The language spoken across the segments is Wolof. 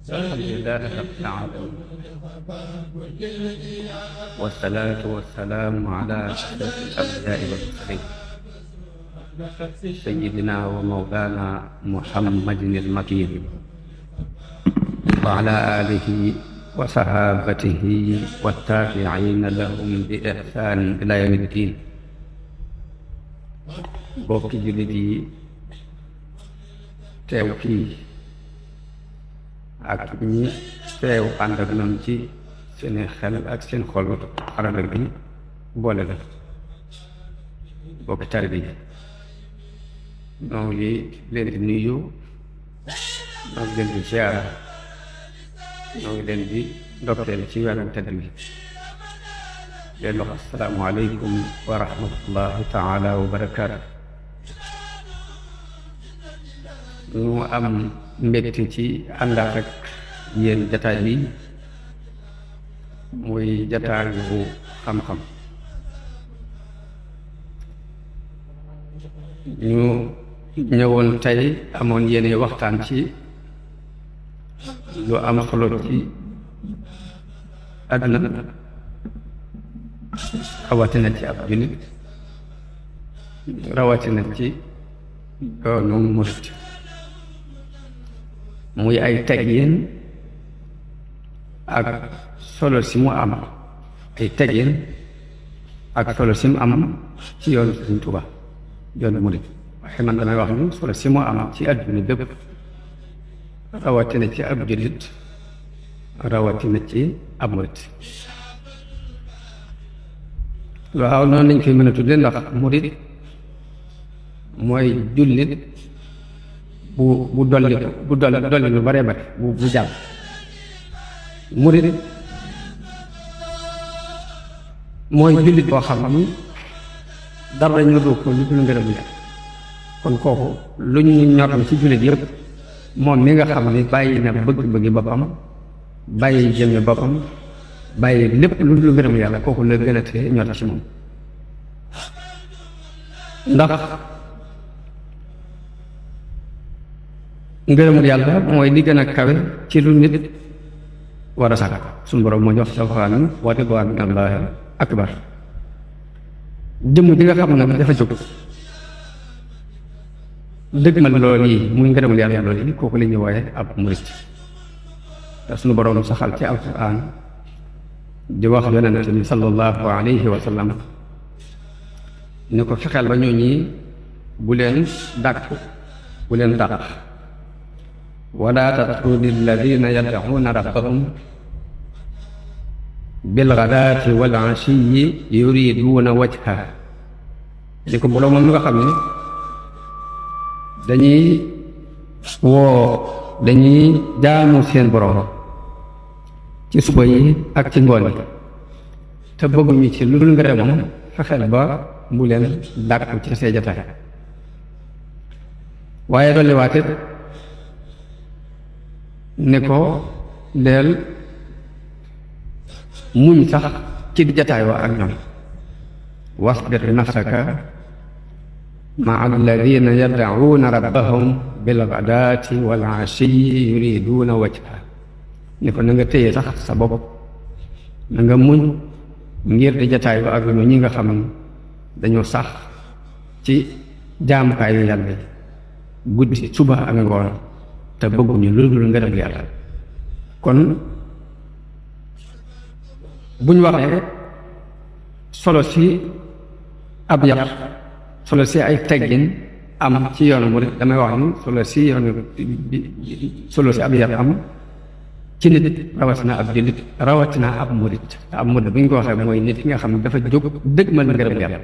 الحمد لله رب العالمين، والصلاة والسلام على أشرف الأنبياء والمرسلين سيدنا ومولانا محمد المكين وعلى آله وصحابته والتابعين لهم بإحسان إلى يوم الدين. bokki jullit yi teew fii ak ñi teew ànd ak noonu ci seeni xel ak seen xol xarala bi boole la bokki taalibe yi ñoo ngi leen di nuyu, ñoo ngi leen di ziyaara, ñoo ngi leen di ndokkeel ci weeru tedd bi leen wax assalaamu aleykum wa rahmatullahi taala wa barakaatu. ñu am mbégte ci àndaat ak yéen jataay bi muy jataayu xam-xam. ñu ñëwoon tey amoon yéene waxtaan ci lu am solo ci àdduna, rawatina ci ab jullit, rawatina ci yoonu murit, muy ay teggin ak solo si mu am, ay teggin ak solo si mu am ci yoonu Sëriñ Tuubaa, yoonu murit. waaye man damay wax ni solo si mu am ci àdduna bépp, rawatina ci ab jullit, rawatina ci ab murit. waaw noonu lañ koy mën a tudde, ndax murit mooy jullit bu dolli lu bare bare bu jàll. murit mooy jullit boo xam ni dara dañu dugg ko lu dul ngërëm Yàlla. kon kooku lu ñu ñoroon ci jullit yëpp, moom mi nga xam ni bàyyi na bëgg-bëggi boppam, bàyyi jëme boppam, bàyyi lépp lu dul ngërëm Yàlla, kooku la gën a tee ñor ci moom. ndax ngërëmul Yàlla mooy li gën a kawe ci lu nit war a sàkk. suñu borom moo jox ci Alxuraan wa ridwaanu minallaahi akbar. jëmm bi nga xam ne dafa jóg dëgmal loolu yi muy ngërëmul Yàlla loolu yi, kooku la ñuy wooye ab murit. te suñu borom saxal ci Alxuraan di wax yonent bi sallallahu alayhi wa sallam ni ko fexeel ba ñoo ñi bu leen dàq, bu leen dàq. wala tatrudi alladina yad'una rabbahum bilghadaati wal ashiyyi yuriduna wajha. ni ko boroom moom nga xam ne dañuy jaamu seen borom ci suba yi ak ci ngoon yi, te bëgguñu ci lu dul ngërëmam, fexeel ba bu leen dàkku ci see jataay. waaye dolliwaate ne ko deel muñ sax ci di jataay wa ak ñoom. wasbir nafsaka ma'a alladina yad'una rabbahum bilghadaati wal ashiyyi yuriduna wajha. ne ko na nga téye sax sa bopp, na nga muñ ngir di jataay wa ak ñi nga xam ne dañoo sax ci jaamukaay yu Yàlla guddi suba ak ngoon, te bëgguñu lu dul ngërëm Yàlla. kon buñ waxee solo si ab yar, solo si ay teggin am ci yoonu murit, damay wax ni solo si ab yar am ci nit, rawatina ab jullit, rawatina ab murit. ab murit bu ñu ko waxee mooy nit ki nga xam ne dafa jóg dëgmal ngërëm Yàlla.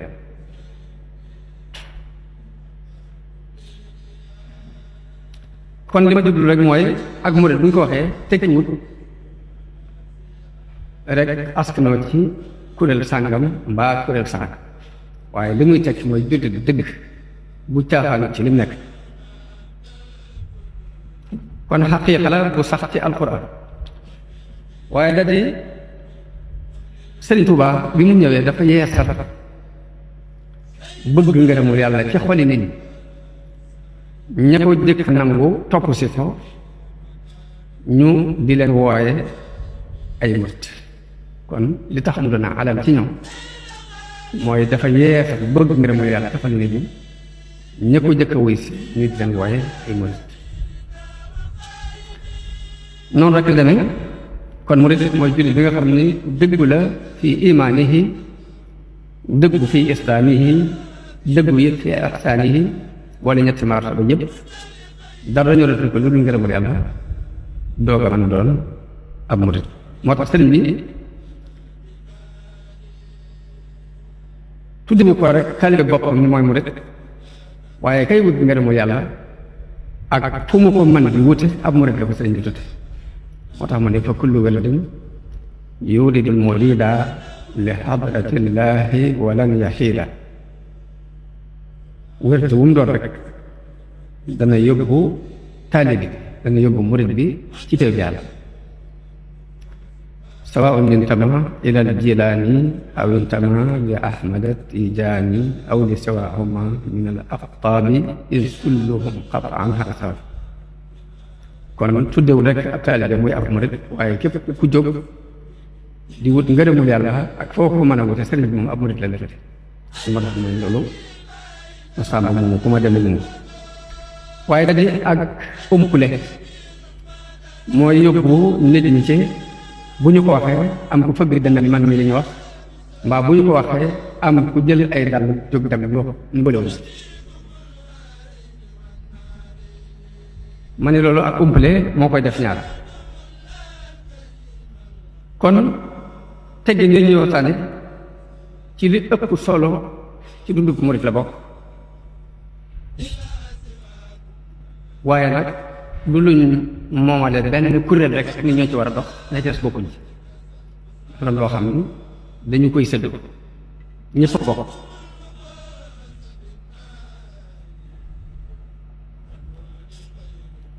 kon li ma jublu rek mooy ak murit bu ñu ko waxee tekkiwut rek askanoo ci kuréel sàngam mbaa kuréel sàngam, waaye li muy tekki mooy jullit dëgg bu caaxaan ci li mu nekk. kon xaqiiqa la bu sax ci alxuraan. waaye da di Sëriñ Tuubaa bi mu ñëwee dafa yeesal bëgg ngërëmul yàlla ci xoli nit ñi ña ko jëkk nangu topp si ko ñu di leen wooye ay murit kon li tax mu doon alal ci ñoom mooy dafa yeex bëgg ngërëmul yàlla ci xoli nit ñi ña ko jëkk a wuy si ñu di leen wooye ay murit noonu rek la demee kon murit mooy jullit bi nga xam ni dëggu la fi imaanihi dëggu fi islaamihi dëggu yëpp fi ihsaanihi wala ñetti martaba yëpp dara ñoratul ko lu dul ngërëmul yàlla doog a mën a doon ab murit moo tax sëriñ bi tudde ko rek taalibe boppam ni mooy murit waaye kay wut ngërëmul yàlla ak fu mu ko mën di wute ab murit la ko sëriñ bi tudde moo tax mu ne fa kullu waladin yuridul murida li hadratillahi walan yaxiila wérte wu mu doon rek dana yóbbu taalibe bi dana yóbbu murid bi ci teew yàlla sawaun intama ila al jilaani aw intama li ahmada tijaani aw li siwaahuma min al aqtaabi is kulluhum qataan xarasar kon tuddewul rek ab taalibe muy ab murid waaye képp ku jóg di wut ngërëmul yàlla ak foo ko mën a wute sëriñ bi moom ab murid la defete su ma tax mooy loolu masama moom ku ma demee nii waaye da di ak umpule mooy yóbbu nit ñi ci bu ñu ko waxee am ku fëgg dana man mi li ñu wax mbaa bu ñu ko waxee am ku jël ay dal jóg dem loo mbëloon ma ne loolu ak umpule moo koy def ñaar kon teggin yi ñuy waxtaane ci li ëpp solo ci dundu murit la bokk waaye nag lu luñ moomale benn kuréel rek ni ñoo ci war a dox na ci des bokkuñ ci loolu loo xam ni dañu koy sëdd ñëpp bokk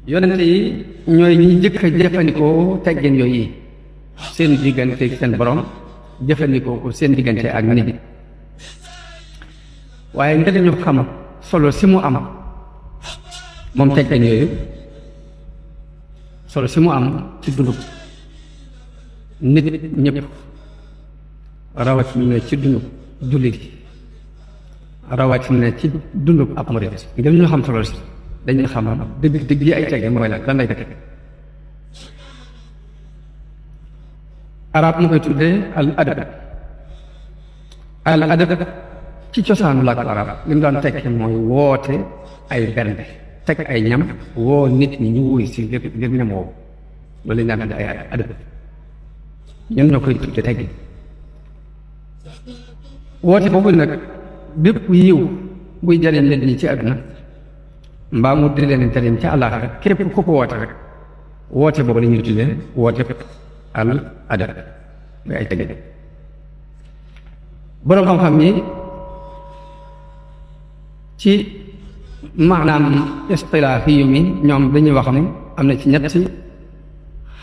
yonente yi ñooy ñi njëkk a jëfandikoo teggin yooyu seen diggante ak seen borom jëfandikoo ko seen diggante ak nit waaye nga dañu xam solo si mu am moom teggin yooyu solo si mu am ci dundu nit ñëpp rawatina ci dundu jullit yi rawatina ci dundu ab murid ngir ñu xam solo si dañuy xam dëgg yi ay teggin mooy lan lay dëgg arab mu koy tuddee al adab ci cosaanu làkku arab li mu daan tekki mooy woote ay bernde teg ay ñam woo nit ñi ñu wuy si ngir ñam woowu loolu lañ daan tuddee ay adab ñun ñoo koy tuddee teggi woote boobu nag bépp yiw buy jariñ nit ñi ci àdduna mbaa mu di leen jariñ ci àllaaxira képp ku ko woote rek woote boobu la ñuy tuddee woote al adab muy ay teggin boroom xam-xam yi ci maanaam istilaahi yu mi ñoom dañuy wax ne am na ci ñetti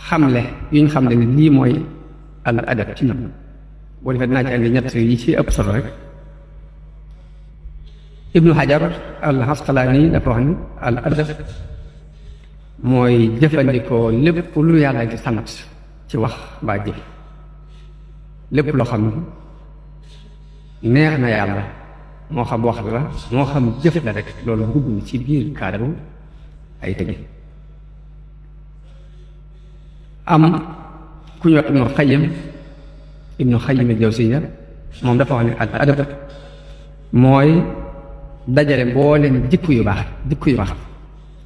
xamle yuñ xam ne lii mooy al adab ci ñoom boo defee dinaa ci andi ñett yi ci ëpp solo rek ibnu hajar al asqalaani dafa wax ni al adab mooy jëfandikoo lépp lu yàlla di sant ci wax mbaa jëf lépp loo xam neex na yàlla moo xam wax la moo xam jëf la rek loolu dugg na ci biir cadre ay teggin am ku ñu wax ibnu xayim al-jawziyya moom dafa wax ne al adab mooy dajale mbooleem jikko yu baax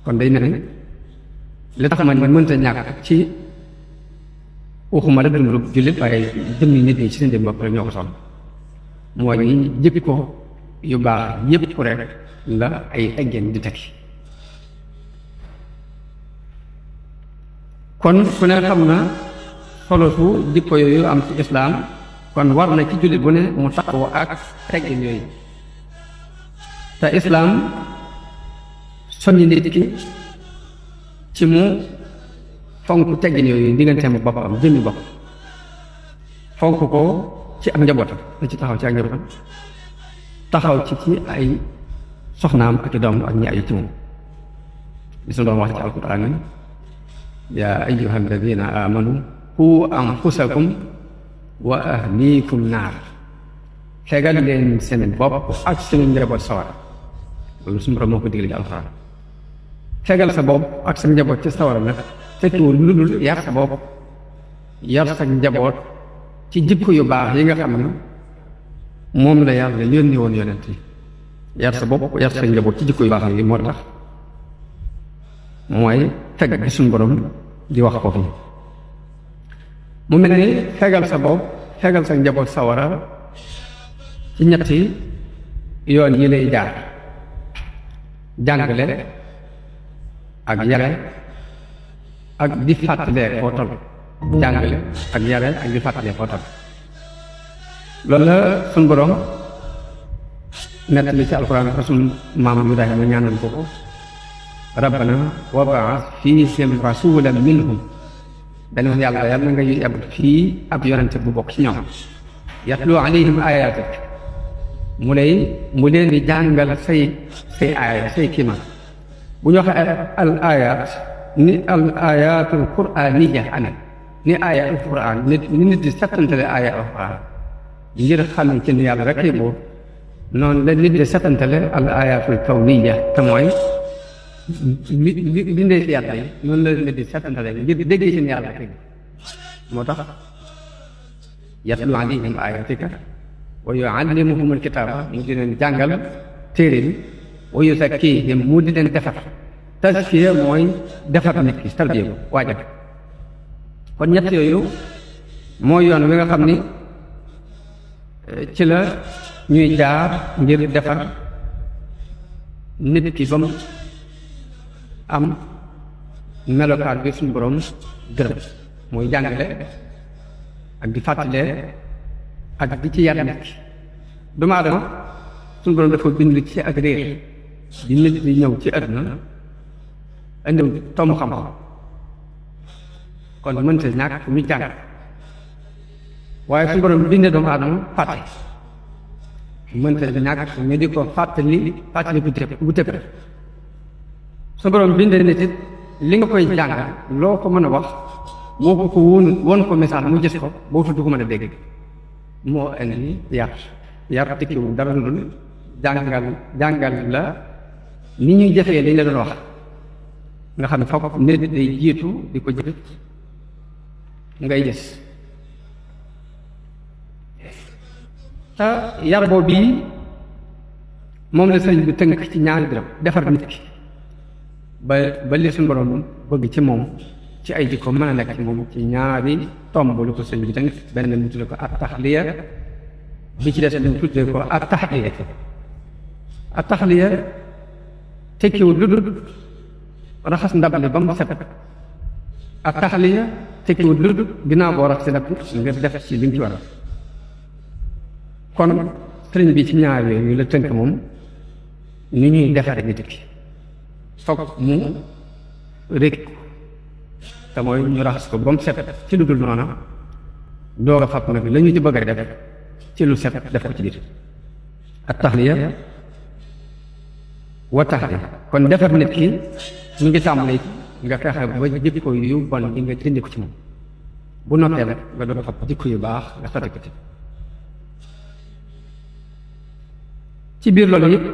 kon day mel ne li tax man mënta ñàkk ci waxuma la dundu jullit waaye jëmmi nit ñi ci seen jëm bopp rek ñoo ko soxla mooy ñi jikko yu baax yépp rek la ay teggin di tekki kon ku ne xam na solo su jikko yooyu am ci islaam kon war na ci jullit bu ne mu taxawoo ak teggin yooyu te islaam soññi nit ki ci mu fonk teggin yooyu digganteem boppam jëmmi bopp fonk ko ci ak njabootam na ci taxaw ci ak njabootam taxaw ci ay soxnaam ak i doom ak ñi ay ci moom li suñu doon wax ci alquran ni yaa ayyuha alladina amanu qu anfusakum wa ahlikum naar fegal leen seen bopp ak seen njaboot sawara loolu suñu borom moo ko digle ci alquran fegal sa bopp ak sa njaboot ci sawara nag tekkiwul lu dul yar sa bopp yar sa njaboot ci jikko yu baax yi nga xam ne moom la yàlla yónni woon yonent yi yar sa bopp yar sa njaboot ci jikko yu baax yi moo tax mooy fegg gi suñu borom di wax ko fi mu mel ni fegal sa bopp fegal sa njaboot sawara ci ñetti yoon yi lay jaar jàngale ak yare ak di fàttalee koo toll jàngale ak yare ak di fàttalee koo toll loolu la suñu borom nett li ci alxuraan rasul maam Ibrahima ñaanal ko rabbana wab'ath fiihim rasulan minhum dañu yàlla yàlla na nga yebal fii ab yonente bu bokk ci ñoom yatlu alayhim ayatik mu leen di jàngal say aaya say kiima bu ñu waxee al ayat ni al ayatul qur'aniyya ana ni aaya al qur'an ni nit di settantale aaya al qur'an ngir xam ne ci yàlla rek ay buur noonu la nit di settantale al ayatul kawniyya te mooy li bindee si yàlla yi noonu la nit di settantale ngir déggee ci yàlla rek moo tax yatlu alayhim ayatika wa yuallimuhum alkitaaba mu di leen jàngal téere bi wa yuzakkihim mu di leen defar tazkiya mooy defar nit ki tarbiya ko waajal kon ñett yooyu mooy yoon wi nga xam ni ci la ñuy jaar ngir defar nit ki ba mu am melokaan bi suñu borom gërëm mooy jàngale ak di fàttalee ak di ci yar nit ki doomu aadama suñu borom dafa bind ci ak réer di nit di ñëw ci àdduna indi tomb xam-xam kon mënta ñàkk muy jàng waaye suñu borom bindee doomu aadama fàtte mënta ñàkk ñu di ko fàttali bu tëpp suñu borom bindee nit it li nga koy jàng loo ko mën a wax boo ko woon ko message mu gis ko boo fa du ko mën a dégg moo indi yar tekkiwul dara lu dul jàngal la ni ñuy jëfee dañ la doon wax nga xam ne foog nit day jiitu di ko jëf ngay gis te yar boobu bii moom la sëriñ bi tënk ci ñaari dërëm defar nit ki ba li suñu borom bëgg ci moom ci ay jikko mën a nekk ci moom ci ñaari tomb lu ko sëriñ bi tënk benn mu tudde ko at-taxliya bi ci des mu tudde ko at-taxliya at-taxliya tekkiwul lu dul raxas ndab li ba mu set at-taxliya tekkiwul lu dul ginnaaw boo rax si ndab nga def ci li nga ci war a kon sëriñ bi ci ñaar yooyu la tënk moom ni ñuy defare nit ki foog mu rek te mooy ñu raxas ko ba mu set ci lu dul noona doog a fab nag la ñu ci bëgg a def ci lu set def ko ci biir at-taxliya wa taxliya kon defar nit ki ñu ngi tàmbalee nga fexe ba jikko yu bon yi nga dindi ko ci moom bu noppee nag nga doog a fab jikko yu baax nga tati ko ci biir loolu yëpp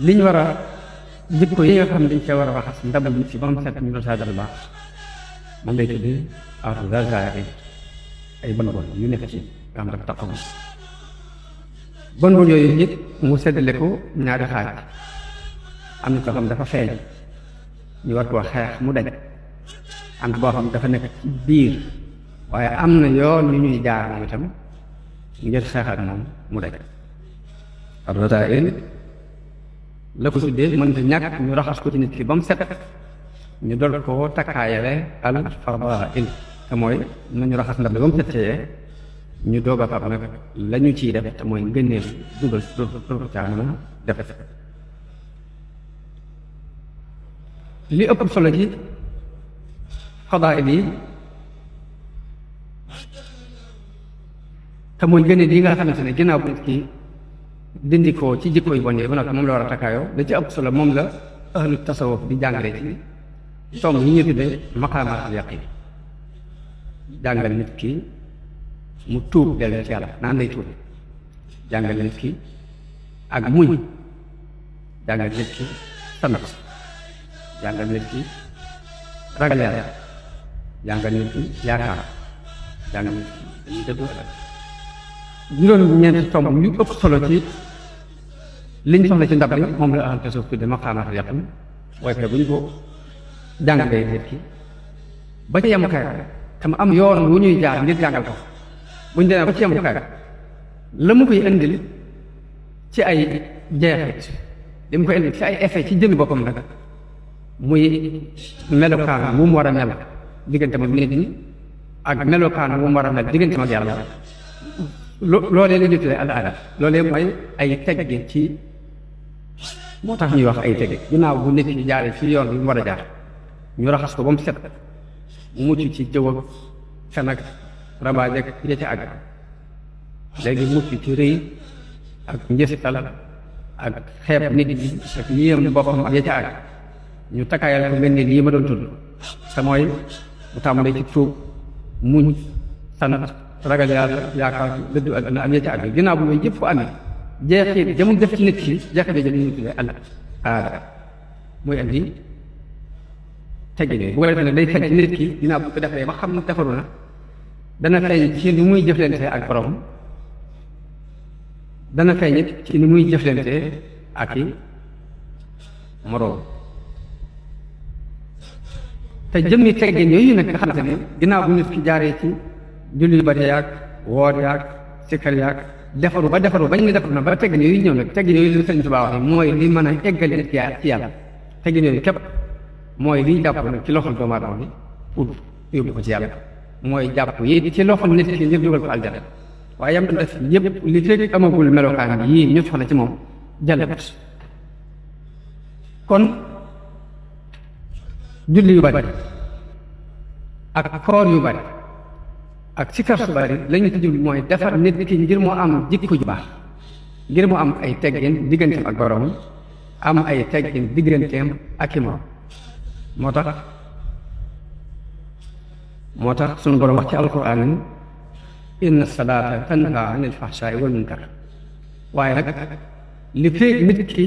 li ñu war a jikko yi nga xam ne dañ cee war a raxas ndab nit ci ba mu set ñu doon saa dal baax man lay tudd ar-razaa'il ay bon yu nekk ci nga xam dafa taxaw bon yooyu it mu seddale ko ñaari xaaj am na ko xam dafa feeñ ñu war koo xeex mu dañ am boo xam dafa nekk ci biir waaye am na yoon yu ñuy jaar moom itam ngir xeex ak moom mu dañ ar-razaa'il la ko tuddee mën ta ñàkk ñu raxas ko ci nit ki ba mu set ñu dol koo takkaayale al fadaa'il te mooy nañu raxas ndab ba mu setee ñu doog a fab nag la ñu ciy def te mooy ngëneel dugal caa mën a def li ëpp solo ci fadaa'il yi te mooy ngëneel yi nga xamante ne ginnaaw bu nit ki dindi ko ci jikko yu bon yi ba nag moom la war a takkaayoo da ci ëpp solo moom la ahlu tasawuf di jàngale ci tomb yi ñu tuddee maqaamaatul yaqin jàngal nit ki mu tuub dellu ci yàlla naan lay tuub jàngal nit ki ak muñ jàngal nit ki sant jàngal nit ki ragal yàlla jàngal nit ki yaakaar jàngal nit ki dañuy dëddu juróom ñeenti tomb yu ëpp solo ci liñ soxla ci ndab li moom la ahlu tasawuf tudde maqaamaatul yaqin waaye kay bu ñu ko jàngalee nit ki ba ci yemukaay tam am yoon wu ñuy jaar ngir jàngal ko bu ñu demee ba ci yemukaay la mu koy indil ci ay jeexit li mu koy indil ci ay effet ci jëmmi boppam nag muy melokaan wu mu war a mel diggante mag nit ñi ak melokaan wu mu war a mel diggante mag yàlla loolee la ñuy tuddee al adab loolee mooy ay teggin ci moo tax ñuy wax ay teggin ginnaaw bu nit ñi jaaree ci yoon bi mu war a jaar ñu raxas ko ba mu set mu mucc ci jëw ak fen ak rabaaj ak ya ca àgg léegi mucc ci rëy ak njësital ak xeeb nit ñi ak yéem boppam ak ya ca àgg ñu takkaayal ko mel ni lii ma doon tudd te mooy bu tàmbalee ci tuub muñ sant ragal yàlla yaakaar dëddu ak na am ya ca àgg ginnaaw bu yooyu yëpp ko amee jeexit jëmu def ci nit ki jeexit bi ñu tuddee al aada muy andi teggin yooyu bu ko defee nag day feeñ ci nit ki ginnaaw bu ko defee ba xam ne defaru na dana feeñ ci ni muy jëflante ak borom dana feeñ it ci ni muy jëflante ak i moroom te jëmmi teggin yooyu nag nga xamante ne ginnaaw bu nit ki jaaree ci julli yu bari yaag woor yaag sikkar yaag defaru ba bañ ne defaru na ba teggin yooyu ñëw nag teggin yooyu li Sëriñ Tuubaa wax mooy li mën a eggali nit ki ci yàlla teggin yooyu képp mooy liy jàpp nag ci loxol doomu aadama bi pour yóbbu ko ci yàlla mooy jàpp yi ci loxol nit ki ngir dugal ko aljana waaye yam def yëpp li fekk amagul melokaan yii ñu soxla ci moom jàllat kon julli yu bari ak koor yu bari ak sikar su bari lañu ci jublu mooy defar nit ki ngir mu am jikko ju baax ngir mu am ay teggin digganteem ak borom am ay teggin digganteem ak i moom moo tax sunu borom wax ci alquran inna salaata tanha anil fahshaai wal munkar waaye nag li feeg nit ki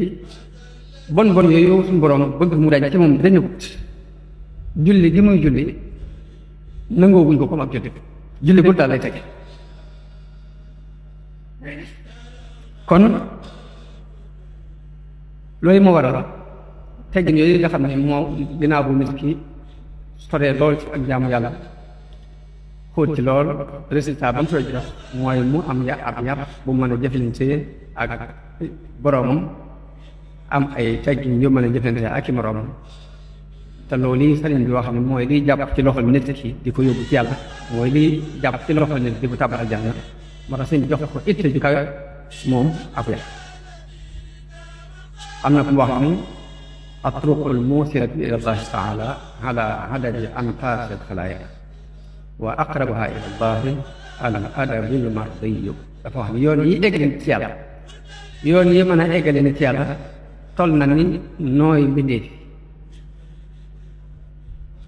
bon yooyu sunu borom bëgg mu dañ ci moom dañu julli gi muy julli nangoo wuñ ko comme ak julli bu daal lay tege kon loolu moo waral teggin yooyu nga xam ne moo ginnaaw bu nit ki soree lool ci ak jaamu yàlla xóot ci lool résultat ba mu koy jox mooy mu am ab yàpp bu mën a jëflante ak boroomam am ay teggin yu mën a jëflante ak i moroomam te loolu lii sëriñ bi wax ne mooy liy jàpp ci loxol nit ki di ko yóbbu ci yàlla mooy liy jàpp ci loxol nit di ko tàbbal aljanna moo tax sëriñ bi jox ko itte ju kawe moom ak yàlla am na ku mu wax ni atruqul muusilatu ila allahi taala ala adadi anfaasi alxalaaiq wa aqrabuha ila allahi al adabil mardiyu dafa wax ni yoon yi eggale nit ci yàlla yoon yi mën a eggale nit ci yàlla toll na ni nooy mbindéef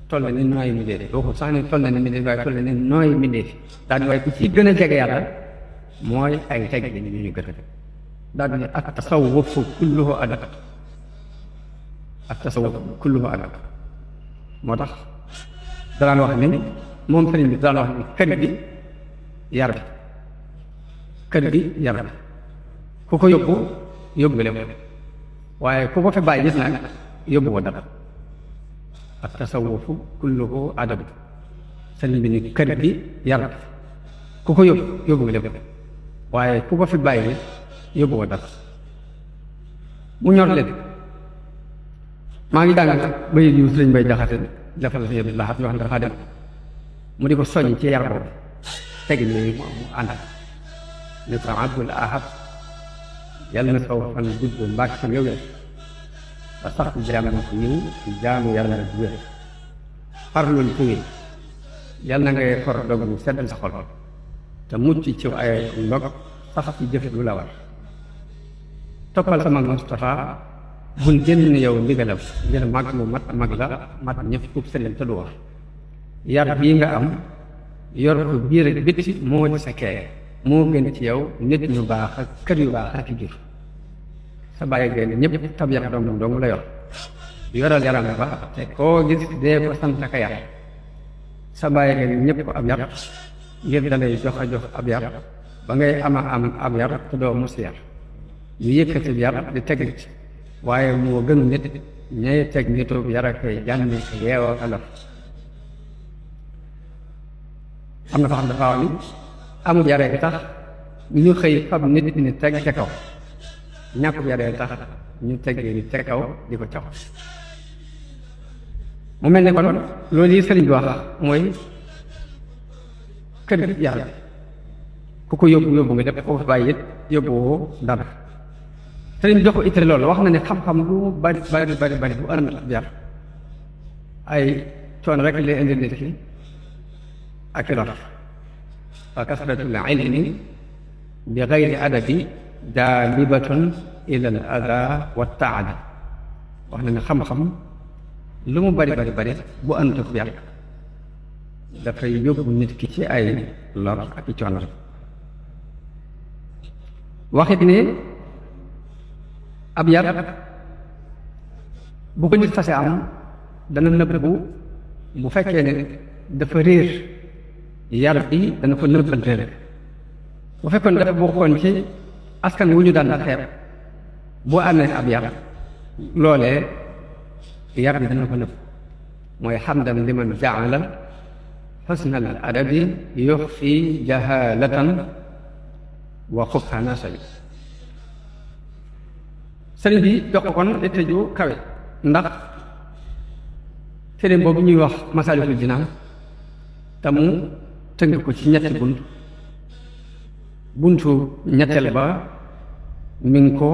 toll na ni nooy mbindéef boo ko sax ne toll na ni mbindéef waaye toll na ni nooy mbindéef daal di waaye ku ci gën a jege yàlla mooy ay teggin yu ñu gën daal di ne ak tasawufu kulluhu adab ak tasawuf kulluhu adab moo tax danaan wax ni moom sëriñ bi danaan wax ni kër gi yar bi ku ko yóbbu nga lépp waaye ku ko fi bàyyi gis nag yóbbu ko dara ak tasawufu kulluhu adab sëriñ bi ni kër gi yar ku ko yóbbu nga lépp waaye ku ko fi bàyyi yóbbu ko dara mu ñor leen maa ngi jàng bay yu sëriñ bay jaxate defal la yëpp laxat yoo xam ne dafa dem mu di ko soññ ci yar boobu teggin yooyu mu ànd ak ne ko abdul ahad yàlla na saw fan gudd mbàkk fan yow ba sax jaamu ko yiw jaamu yàlla bu wér farlul tuwi yàlla na ngay for dog bu seddal sa xol te mucc ci ay ndog sax ci jëfe lu la war toppal sama Mustafa bul génn yow ndigalam ngir mag mu mag la mat ñëpp fub sëriñ te du wax yar bii nga am yor ko biir ak bitti moo di sa kee moo gën ci yow nit ñu baax ak kër yu baax ak jur sa bàyyi génn ñëpp tab yar dong la yoral yaram ba te koo gis dee ko sant ka yar sa bàyyi génn ñëpp ab yar ngir dalay jox ab yar ba ngay am ab yar te doo mos yar ñu yëkkati yar di teg waaye moo gën nit ñay teg nitu yar ak jànni yeewoo alaf am na fa xam dafa wax ni amul yaree tax ñu xëy fab nit ni teg ca kaw ñàkk yaree tax ñu teggee ni ca kaw di ko caw mu mel ne kon loolu yi sëriñ bi wax mooy kër yàlla ku ko yóbbu nga def ko bàyyi it yóbbuwoo dara sëriñ bi jox ko ittale loolu wax na ne xam-xam lu bari bu ànd ak yar ay coono rek lay indi nit ki ak lor fa kasratul ilmi bi gayri adabi jaalibatun ila al ada wa taadi wax na ne xam-xam lu mu bari bu ànd ak yar dafay yóbbu nit ki ci ay lor ak i coono waxit ne ab yar bu ko nit fase am dana nëbbu bu fekkee ne dafa réer yar bi dana ko nëbbal réer bu fekkoon dafa bokkoon ci askan wu ñu daan xeeb boo amee ab yar loolee yar bi dana ko nëbb mooy xamdan liman jaala xusna al adabi yuxfi jahalatan wa xubha nasabi sëriñ bi jox ko kon itte ju kawe ndax téere boobu ñuy wax Masaalikul Jinaan te mu tënk ko ci ñetti buntu ñetteel ba mi ngi ko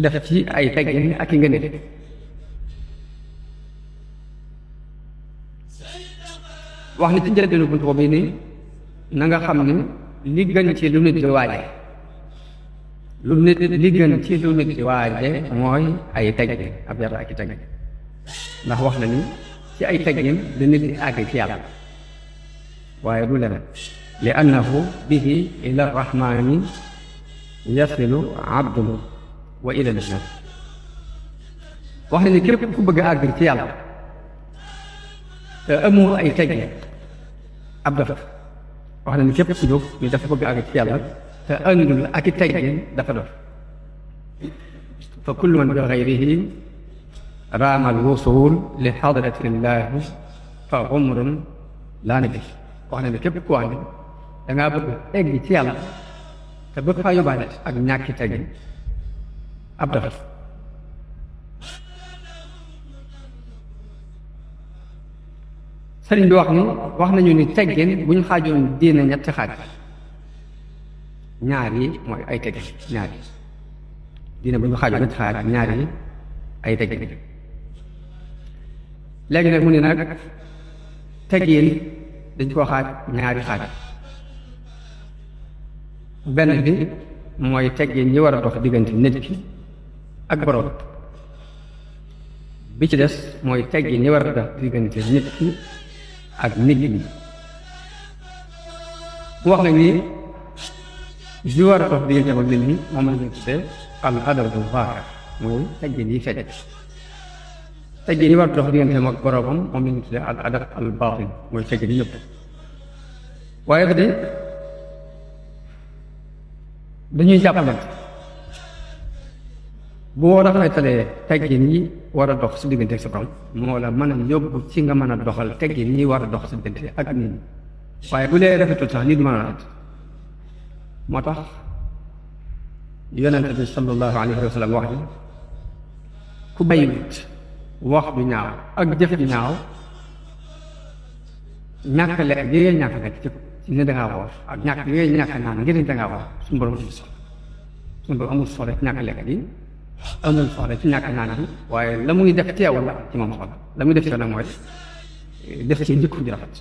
def ci ay teggin ak i ngëneel wax ni ci njëlbeenu buntu boobu ni na nga xam ne li gën ci lu nit di waaje li gën ci lu nit di waaje mooy ay teggin ab yar ak i teggin ndax wax na ni ci ay teggin da nit di àgg ci yàlla waaye du leneen li annahu bihi ila rahmani yasilu abdun wa ila ljannat wax na ni képp ku bëgg a àgg ci yàlla te amoo ay teggin ab dafa wax na ni képp ku jóg ni dafa bëgg a àgg ci yàlla te àndul ak i teggin dafa dof fa kullu man bi gayrihi raama alwusul li xadratillahi fa umrun laa nabi wax na ne képp ku wax ni dangaa bëgg egg ci yàlla te bëgg faa yóbbaale ak ñàkki teggin ab dafa sëriñ bi wax nañu ni teggin bu ñu xaajoon diine ñetti xaaj ñaar yi mooy ay teggin ñaar yi diine bu ñu xaajoon ñetti xaaj ñaar yi ay teggin léegi nag mu ne nag teggin dañ koo xaaj ñaari xaaj benn bi mooy teggin ñi war a dox diggante nit ki ak borom bi ci des mooy teggin ñi war a dox diggante nit ki ak nit ñi mu wax nag ni li war a dox diggante ak nit ñi moom la ñu tuddee al adabul zaahir mooy teggin yi feeñ teggin yi war a dox diggante ak boromam moom la ñu tuddee al adab al baatin mooy teggin yi ñëpp waaye de dañuy jàppalante boo rafetalee teggin yi war a dox si diggante ak sa borom moo la mën a yóbbu ci nga mën a doxal teggin yi war a dox si diggante ak nit ñi waaye bu lee rafetul sax nit mën a rafet moo tax yonente bi sallallahu alayhi wa sallam wax ni ku bàyyiwut wax du ñaaw ak jëf du ñaaw ñàkk lekk gi ngay ñàkk lekk ci ne dangaa woor ak ñàkk gi ngay ñàkk naan ngir dangaa woor suñu borom amul solo suñu borom amul solo ci ñàkk lekk gi amul solo ci ñàkk naan gi waaye la muy def teewul la ci moom solo la muy def ci nag mooy def ci njëkku ji rafet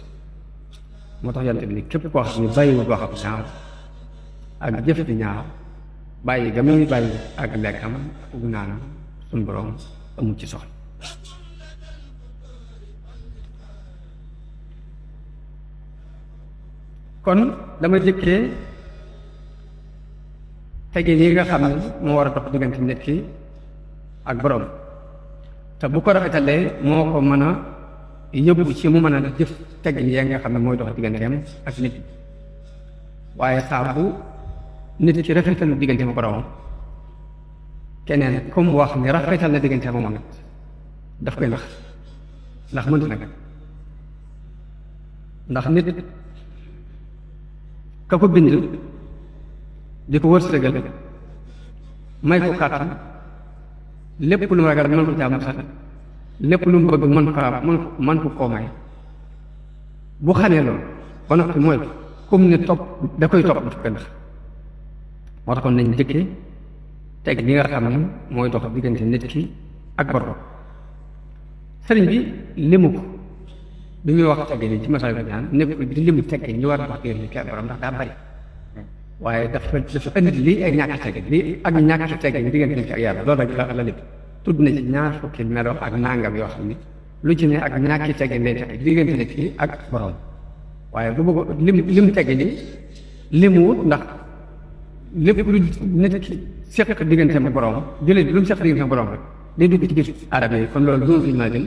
moo tax yonent bi ni képp koo xam ne bàyyiwul wax bu ñaaw ak jëf bi ñaaw bàyyi ga muy bàyyi ak lekkam ak naanam suñu borom amul ci soxla. kon dama jëkkee teggin yi nga xam ne moo war a dox diggante nit ki ak borom te bu ko rafetalee moo ko mën a yóbbu ci mu mën a jëf teggin yi nga xam ne mooy dox digganteem ak nit waaye saa bu nit ki rafetal na digganteem ak borom keneen comme wax ne rafetal na digganteem ak moom daf koy ndax mënut nag ndax nit ka ko bind di ko wërsëgal may ko kàttan lépp lu mu ragal mën ko jaamu sax lépp lu mu bëgg mën ko koo may bu xamee loolu ba noppi mooy comme ne topp da koy topp daf koy ndax moo taxoon nañ jëkkee teg li nga xam ne mooy dox diggante nit ki ak borom sëriñ bi limu ko bi muy wax tegg ni ci masal bi ñaan nekk di limu tegg ñu war a wax diggante ki ak borom ndax daa bari waaye dafa indi lii ay ñàkk tegg lii ak ñàkk tegg ni diggante nit ki ak yàlla loolu rek la lépp tudd na ci ñaar fukki melo ak nangam yoo xam ne lu ci ne ak ñàkki tegg lay tegg diggante nit ki ak borom waaye bu bëgg lim tegg ni limuwut ndax lépp lu nit ki seq diggante ak borom jëlee lu mu seq diggante ak borom rek day dugg ci biir aadama yi kon loolu du ñu ma jël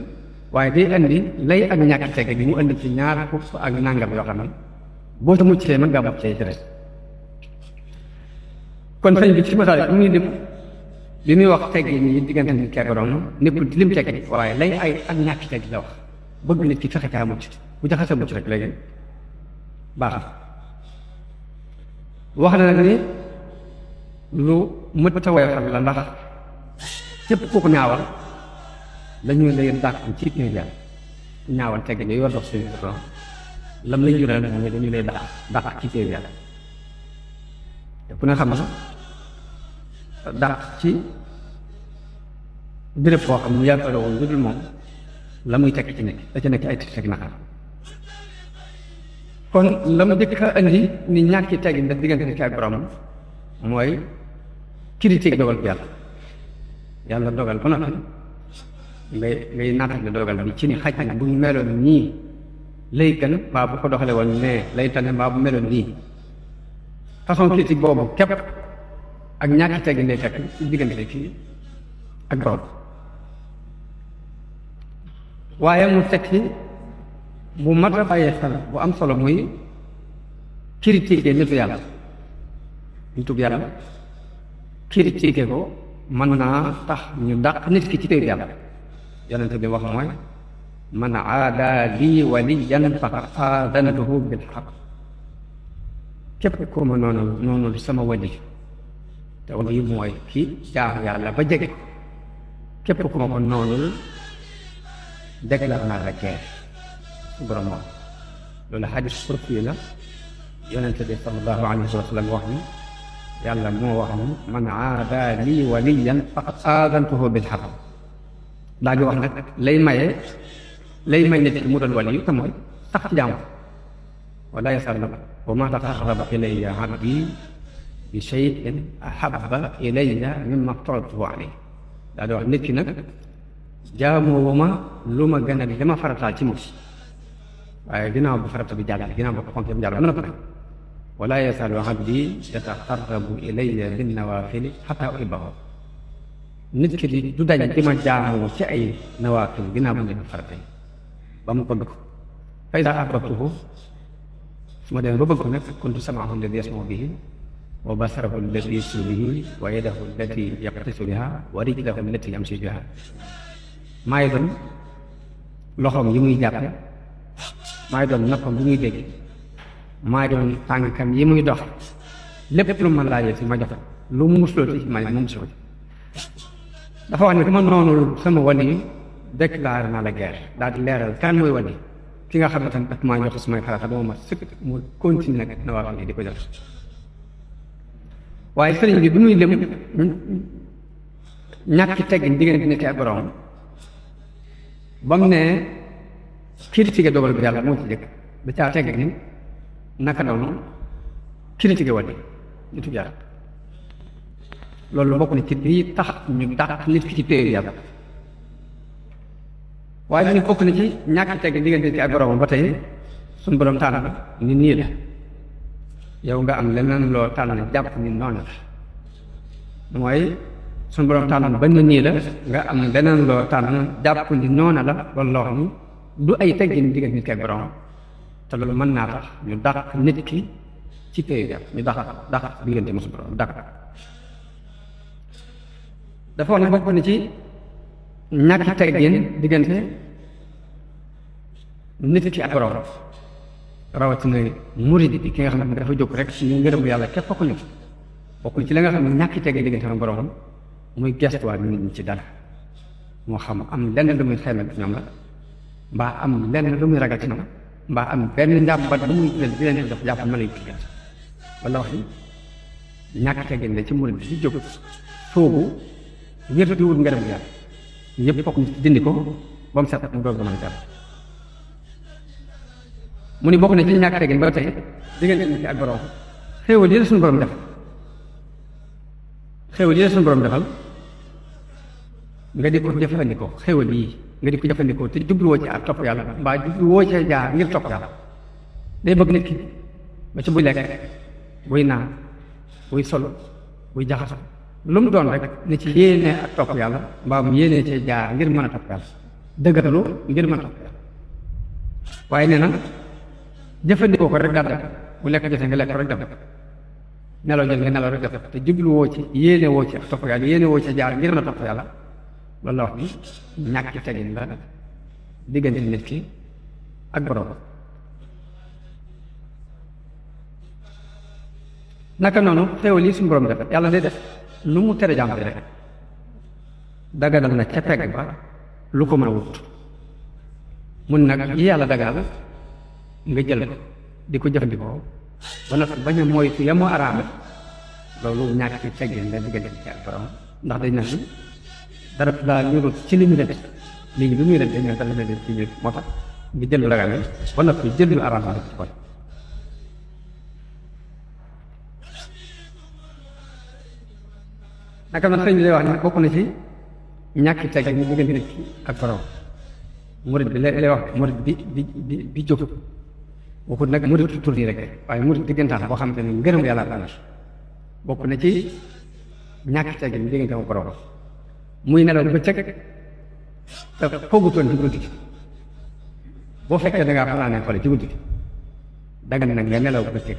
waaye day andi lay ak ñàkk tegg bi mu andi ci ñaar fukk ak nangam yoo xam ne boo sa muccee mën ngaa muccee ci rek kon sëñ bi ci masaal bi muy lim bi muy wax tegg ni diggante nit ki ak borom nekkul lim tegg waaye lay ay ak ñàkk tegg la wax bëgg nit ki fexe caa mucc bu jaxase mucc rek léegi baax na wax na nag ni lu mët a woyofal la ndax képp kooku ñaawal dañuy lay dàq ci biir yàlla ñaawal tegg ni yoo dox seen borom lam lay jural moom dañu lay dàq ci biir yàlla te ku ne xam na dàq ci béréb boo xam ne yàlla woon lu dul moom la muy tekk ci nekk da ci nekk ay teg naqar kon la mu njëkk a indi ni ñàkki tegg ndax diggante nit ki ak borom mooy critique dogal bi yàlla dogal ba noppi ngay naatale dogal bi ci ni xaj na bu meloon nii lay gën mbaa bu ko doxale woon ne lay tane mbaa bu meloon nii façon critique boobu képp ak ñàkki tegg lay fekk ci diggante kii ak borom waaye mu tekki bu mat a bàyyee xel bu am solo muy critiquer nitu yàlla critiquer ko mën naa tax ñu dàq nit ki ci téer yàlla yonent bi wax mooy man aada lii waliyan faqad aadantuhu bil haqq képp ku ma noonu sama wali te wali mooy ki jaamu yàlla ba jege képp ku ma ko noonul déclaré naa la guerre borom moom loolu xadis kursi la yonente bi sallallahu alayhi wa sallam wax ni yàlla moo wax ni man aada lii waliyan faqad aadantuhu bil haqq daa ngi wax nag lay may nit ki mu doon wali yu te mooy tax ci jaamu wala yasal na wa ma taqarraba ilayya abdi bi shay'in ahabba ilayya mimma aftaradtuhu alayhi daa di wax nit ki nag jaamoo ma lu ma gën a li ma farataal ci moom waaye ginnaaw bu farata bi jàll ginnaaw bu xonte bi jàll ba noppi wala yasalu abdi yataqarrabu ilayya bin nawafili xata uhibbahu nit ki du dañ di ma jaamoo ci ay nawaafil ginnaaw bu nekk farata yi ba mu bëgg ko fa iza ahbabtuhu su ma demee ba bëgg ko nag kuntu sam'ahu alladi yasma'u bihi wa basarahu alladi yubsiru bihi wa yadahu allati yabtashu biha wa rijlahu allati yamshi biha maay doon loxoom yi muy jàppe maay doon noppam yi muy dégg maay doon tànkam yi muy dox lépp lu ma laajee si ma jox lu mu musloo ci ma ne mu musloo ci dafa wax ne dama noonu sama wali déclaré naa la guerre daal di leeral kan mooy wali ki nga xam ne tamit daf maa jox sumay xalaat dama ma sëkk mu continué nag na waa di ko jox waaye sëriñ bi muy lëm ñàkki teggin diggante nit ak borom ba mu ne critiquer dogal bi yàlla moo ci jëkk da caa tegg ni naka noonu critiquer wali nitu yàlla loolu bokk na ci lii tax ñu dàq nit ki ci téye yàlla waaye ñu bokk na ci ñàkk teg diggante ci ak borom ba tey suñu borom tànn ni nii la yow nga am leneen loo tànn jàpp ni noonu la mooy suñu borom tànn ba nii la nga am leneen loo tànn jàpp ni noonu la loolu loo xam du ay teggin diggante nit ki ak borom te loolu mën naa tax ñu dàq nit ki ci téye yàlla ñu dàq diggante mosu borom dàq dafa wax ne bokk na ci ñàkk teggin diggante nit ki ak borom rawatina murid bi ki nga xam ne dafa jóg rek ñu ngërëm yàlla képp ko ñu bokk na ci la nga xam ne ñàkk teggin diggante ak borom muy gestuwaat nit ñi ci dara moo xam am lenn lu muy xelal ci ñoom la mbaa am lenn lu muy ragal ci ñoom mbaa am benn njàmbat lu muy jël di leen def jàpp mën nañu ko wala wax ni ñàkk teggin la ci murid bi di jóg soobu ngir di wut ngërëm yàlla ñëpp fokk ñu dindi ko ba mu set mu doog a mën a jàll mu ni bokk na ci ñàkk teggin ba tey diggante nit ki ak borom xéewal yi la suñu borom defal xéewal yi la suñu borom defal nga di ko jëfandikoo xéewal yi nga di ko jëfandikoo te jubluwoo ci ak topp yàlla mbaa jubluwoo ci jaar ngir topp yàlla day bëgg nit ki ba ci buy lekk buy naan buy solo buy jaxaso lu mu doon rek ni ci yéene ak topp yàlla mbaa mu yéene ci jaar ngir mën a topp yàlla dëggatalu ngir mën a topp yàlla waaye nee na jëfandikoo ko rek daal def bu lekk jotee nga lekk ko rek def nelaw jël nga nelaw rek def te jubluwoo ci yéene woo ci ak topp yàlla yéene woo ci jaar ngir mën a topp yàlla loolu la wax ni ñàkk teggin la diggante nit ki ak borom naka noonu xéewal yi suñu borom def yàlla day def lu mu tere jàmm rek daganal na ca pegg ba lu ko mën a wut mun nag yi yàlla dagal nga jël ko di ko jëfandikoo ba noppi bañ a moytu ya moo araam loolu ñàkk ci teggin la diggante ci ak borom ndax dañ naan dara daa ñurut ci li mu def léegi lu muy def dañ ne dara def ci ñur moo tax nga jël lu dagal ba noppi jël lu araam def ci kon naka nag sëñ bi lay wax ne bokk na ci ñàkk teg ñu diggante nit ki ak borom murid bi lay wax murid bi jóg waxut nag murid tur nii rek waaye murid diggantaan boo xam te ne ngërëm yàlla la bokk na ci ñàkk teg ñu diggante ak borom muy nelaw ba cëg te foogutoon ci guddi gi boo fekkee da ngaa fanaanee xole ci guddi gi dagan nag nga nelaw ba cëg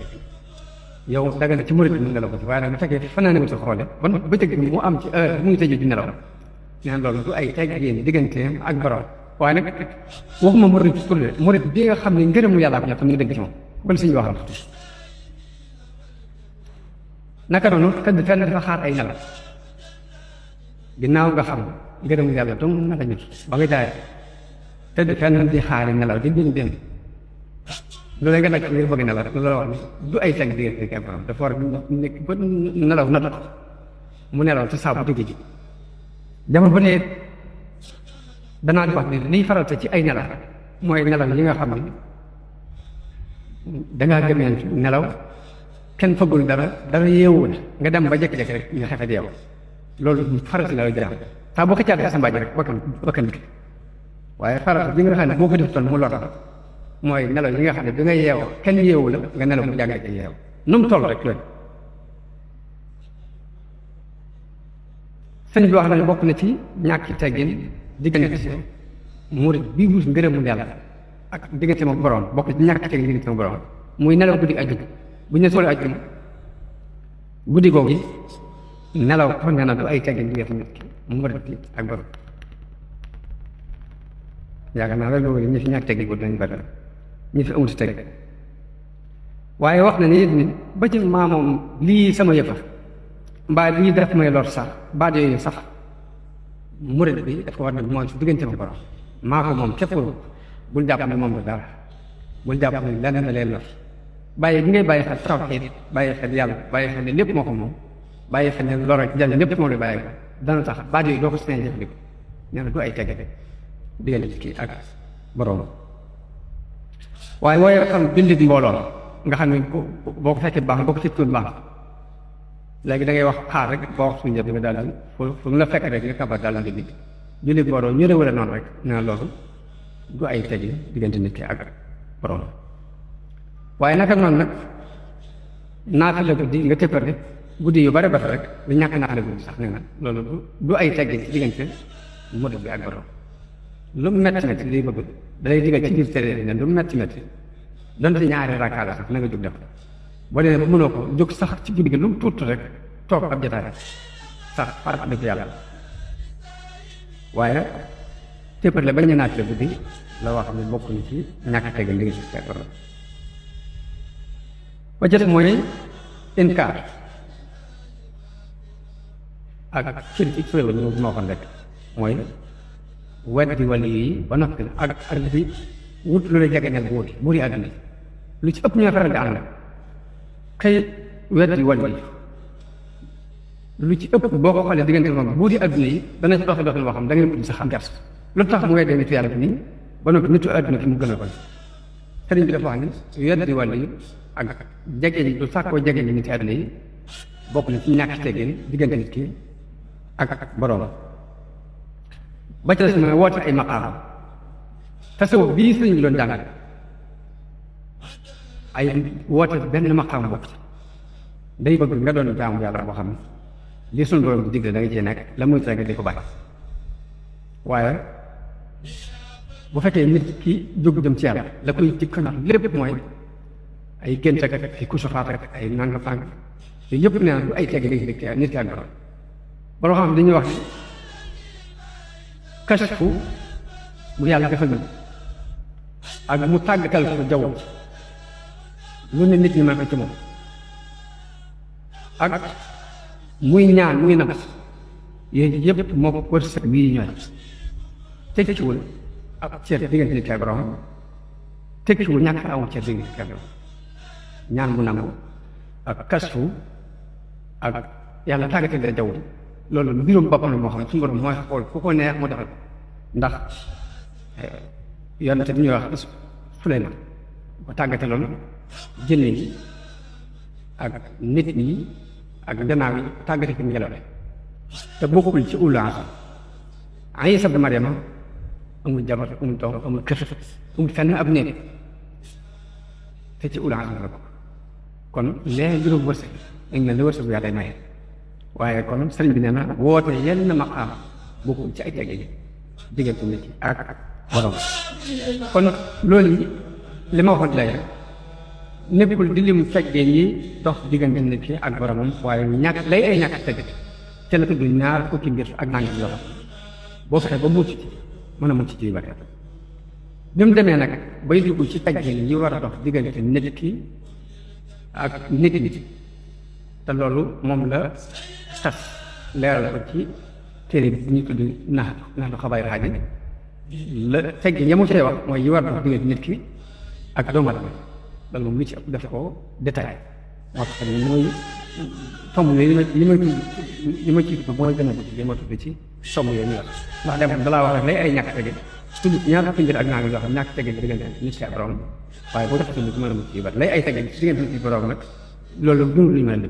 yow dagan ci murid bi mu nelaw ko ci waaye nag bu fekkee fanaanee wut xoole ba bëccëg bi mu am ci heure mu ngi tëju di nelaw neen loolu du ay teggin digganteem ak borom waaye nag waxuma murid turle murid bi nga xam ne ngërëmu yàlla ko ñor tam nga dégg ci moom kon suñu wax la naka noonu tëdd fenn dafa xaar ay nelaw ginnaaw nga xam ngërëmu yàlla dong na la ñu ba nga jaay tëdd fenn di xaari nelaw di bind loolu nga nag ngir bëgg nelaw rek loolu wax ni du ay teg diggante ak borom dafa war nekk ba nelaw na mu nelaw ci saabu digg ji jamono ba ne danaa di wax ne liy faral ci ay nelaw mooy nelaw yi nga xam ne dangaa gëmeen nelaw kenn fëggul dara yeewu la nga dem ba jékki-jékki rek nga xefe di yow loolu farata la jaraam saa boo ko caatee sa mbaaj rek bakkan bi waaye farata bi nga xam ne boo ko def toon mu lor mooy nelaw yi nga xam ne bi nga yeew kenn yeewu la nga nelaw mu jàngee ci yeew nu mu toll rek loolu sëñ bi wax na bokk na ci ñàkk teggin diggante murid bi wut ngërëmul yàlla ak diggante moom borom bokk ci ñàkk teggin diggante moom borom muy nelaw guddi ajjuma bu ñu ne soole ajjuma guddi googu nelaw ko nee na du ay teggin diggante nit ki murid bi ak borom yaakaar naa loolu ñi fi ñàkk teggin bu nañ bari ñi fi amul teg waaye wax na ni it ni ba ci maamoom lii sama yëfa mbaa lii def may lor sax baat yooyu sax murid bi dafa war na mooy su diggante ma borom maa ko moom képp bul jàpp ne moom la dara bul jàpp ne leneen la leen lor bàyyi bi ngay bàyyi xel tawxiid bàyyi xel yàlla bàyyi xel ne lépp moo ko moom bàyyi xel ne lor ak jël lépp moom la bàyyi ko dana tax baat yooyu doo ko seen jëfandikoo nee na du ay tegge diggante kii ak borom waaye wooye xam bindit mbooloo nga xam ne boo ko fekkee baax boo ko fekkoon baax léegi da ngay wax xaar rek boo wax suñu njëriñ nga daal di fu mu la fekk rek nga kabar daal di digg julli borom ñu réwale noonu rek nee loolu du ay tegi diggante nit ki ak borom waaye naka noonu nag naafila guddi nga tëppale guddi yu bari rek lu ñàkk naafila guddi sax nee na loolu du ay tegi diggante murid bi ak borom lu mu metti metti liy bëgg dalay digal ci biir tere ne lu mu metti metti donte ñaari rakkaa la sax na nga jóg def boo demee ba mënoo ko jóg sax ci guddi gi lu mu tuut rek toog ab jotaay sax par dëgg yàlla waaye téppar la bañ a naaj la guddi la wax ne bokk ni ci ñàkk tegal li nga gis fekk ba jot mooy inkaar ak cër ci fële ñu ma waxoon rek mooy weddi wali yi ba noppi ak di wut lu la jegeñal buur yi àdduna lu ci ëpp ñoo faral di ànd xëy weddi wali yi lu ci ëpp boo ko xoolee diggante moom buur yi àdduna yi dana ci doxi doxin boo xam da ngay mujj sax am gerte lu tax mu weddee nitu yàlla bi nii ba noppi nitu àdduna ki mu gën a koy sëriñ bi dafa wax ni weddi wali yi ak jegeñ lu sàkkoo jegeñ nit àdduna yi bokk na ci ñàkk teggin diggante nit ki ak boroom ba ca des mooy woote ay maqaam tasawuf bii sëriñ bi doon jàngale ay woote benn maqaam bokk ci day bëgg nga doon jaamu yàlla boo xam ne li suñu borom di digle da nga cee nekk la muy tere nga di ko bàyyi waaye bu fekkee nit ki jóg jëm ci yàlla la koy ci kanam lépp mooy ay gént ak ay kusufaat ak ay nanga fànk yooyu yëpp nee na du ay tegg léegi nit ki ak borom borom xam dañuy wax ne kashfu bu yàlla defal na ak mu tàggatal ko jaww lu ne nit ñi mën ko ci moom ak muy ñaan muy nag yooyu yëpp moo ko wërsëg bii ñooy tekkiwul ak ceeb diggante nit ak borom tekkiwul ñàkk amu ceeb diggante nit ak borom ñaan mu nangu ak kashfu ak yàlla tàggatal la jaww loolu mbirum boppam la moo xam ne suñu borom mooy xool ku ko neex mu defal ndax yonente bi ñuy wax Suleymaan ko tàggate loolu jënne yi ak nit ñi ak gannaaw yi tàggate ko ngelaw te bokkul ci ulul azmi Iisa ibn Maryama amul jabar amul doom amul kër amul fenn ab néeg te ci ulul azmi la ko kon lee mbirum wërsëg dañ ne la wërsëg bu yàlla maye waaye kon sëriñ bi nee na woote yenn maqaam bokkul ci ay tegge diggante nit ki ak borom kon loolu li ma waxoon lay rek nekkul di lim feggee yi dox diggante nit ki ak boromam waaye ñàkk lay ay ñàkk tegg te la tudd ñaar fukki mbir ak nangam yoo xam boo fexe ba mucc ci mën a mucc ci bari bi mu demee nag bay dugg ci teggee yi war a dox diggante nit ki ak nit nit te loolu moom la tas leeral ko ci téere bi ñu tudd naxtu xabaay raxaji la tegg ñamu see wax mooy yi war a dox diggante nit ki ak doomu aadama loolu moom li ci ëpp def ko détail moo tax ne mooy tomb yooyu li ma ci tudd mooy gën a bëgg li ma tudd ci tomb yooyu ñu wax ndax dem dalaa wax rek lay ay ñàkk tegge tudd ñaar fukki mbir ak naa yoo xam ñàkk tegge diggante nit ki ak borom waaye boo def tudd ci mën a mucc yi bat lay ay tegge diggante nit ki borom nag loolu dund lu ñu mën a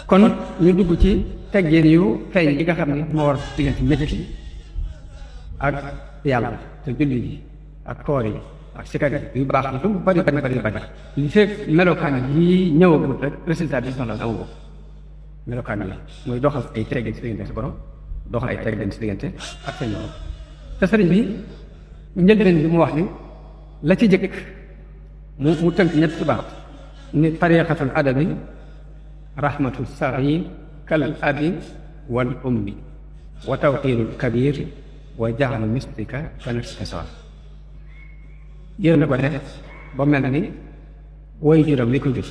kon ñu dugg ci teggeen yu feeñ yi nga xam ne moo war diggante nit ki ak yàlla te julli yi ak koor yi ak sikar yu baax yi lu bari li fekk melokaan yi ñëwagul rek résultat bi soxla amu ko melokaan yi mooy doxal ay teggeen si diggante si borom doxal ay teggeen si diggante ak seen borom te sëriñ bi njëlbeen bi mu wax ni la ci jëkk mu tënk ñett baax ni tariqatul adabi rahmatu saxiir kal abi wal ummi wa tawqiirul kabir wa jaxlu mislika ka nafsika sawa yéen na ko ne ba mel ni woy juróom li ko jur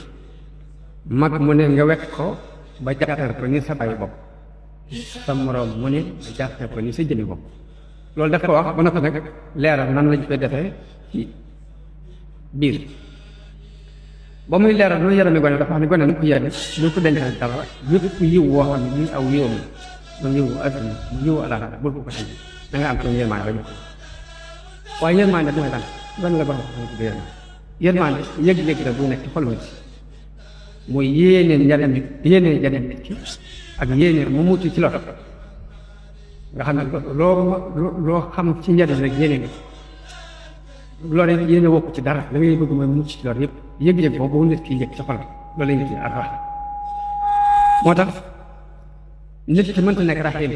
mag mu ne nga wekk ko ba jàppal ko ni sa bàyyi bopp sa moroom mu ne nga jàppal ko ni sa jëmi bopp loolu daf ko wax ba noppi nag leeral nan lañ koy defee ci biir ba muy leeral loolu yarami gone dafa xam ne gone nag ko yare bu ko dencal dara yëpp yiw woo xam ne ñu aw yiwam mu yiwu adduna mu yiwu alaxira bul ko xëy da nga am ci yërmaande rek waaye yërmaande mooy lan la borom xam tudd yërmaande yëg-yëg la bu nekk ci xol ma ci mooy yéeneen njariñ nit yéeneen njariñ nit ki ak yéeneen mu mucc ci lor nga xam ne loo xam ci njariñ rek yéeneen lor yi yéene wokku ci dara la ngay bëgg mooy mucc ci lor yëpp yëg-yëg boobu nit ki yëg ci xol loolu la ñu ci arra moo tax nit ki mënta nekk raxiim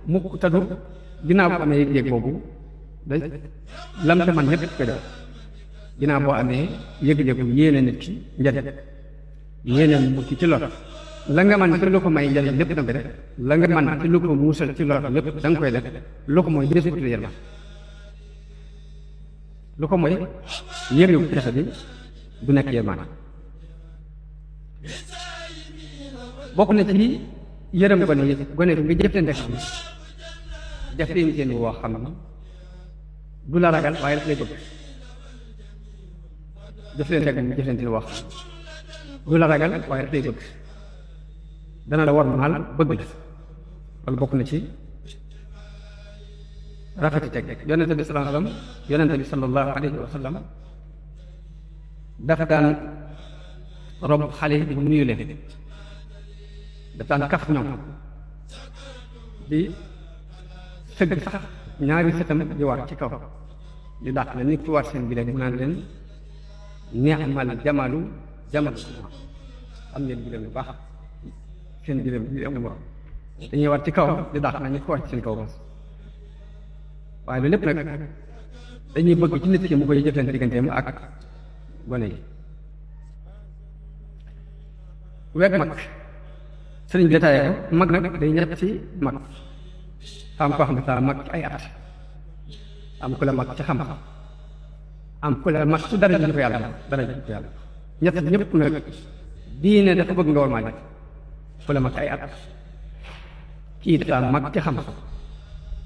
mukk tadu ginnaaw boo amee yëg-yëg boobu da lam te man ñëpp koy def ginnaaw boo amee yëg-yëg bu yéene nit ki njariñ yéene mucc ci lor la nga man ci lu ko may njariñ lépp da nga koy def la nga man ci lu ko muusal ci lor lépp da nga koy def lu ko mooy des uti yërma lu ko mooy yëg-yëg kese bi du nekk yërmaane bokk na ci yërëm gone yi gone bi nga jëflante xam jëflante woo xam ne du la ragal waaye daf lay bëgg jëflante woo xam du la ragal waaye daf lay bëgg dana la war maal bëgg la loolu bokk na ci rafeti teg yonente bi sallallahu alayhi wa sallam dafa daan rob xale yi mu nuyu leen dafa daan kaf ñoom di sëgg sax ñaari sëtam di war ci kaw di dàq la nit ki war seen bi leen mu naan leen neexmal jamalu am leen bi leen bu baax seen bi leen bi amul morom dañuy war ci kaw di dàq na nit ki war ci seen kaw waaye loolu lépp nag dañuy bëgg ci nit ki mu koy jëflante digganteem ak gone yi weg mag sëriñ bi détaillé ko mag nag day ñett ci mag am koo xam ne saa mag ci ay at am ku la mag ci xam-xam am ku la mag ci dara ji ko yàlla ñett ñëpp nag diine dafa bëgg nga war maa ñett ku la mag ci ay at kii dafa mag ci xam-xam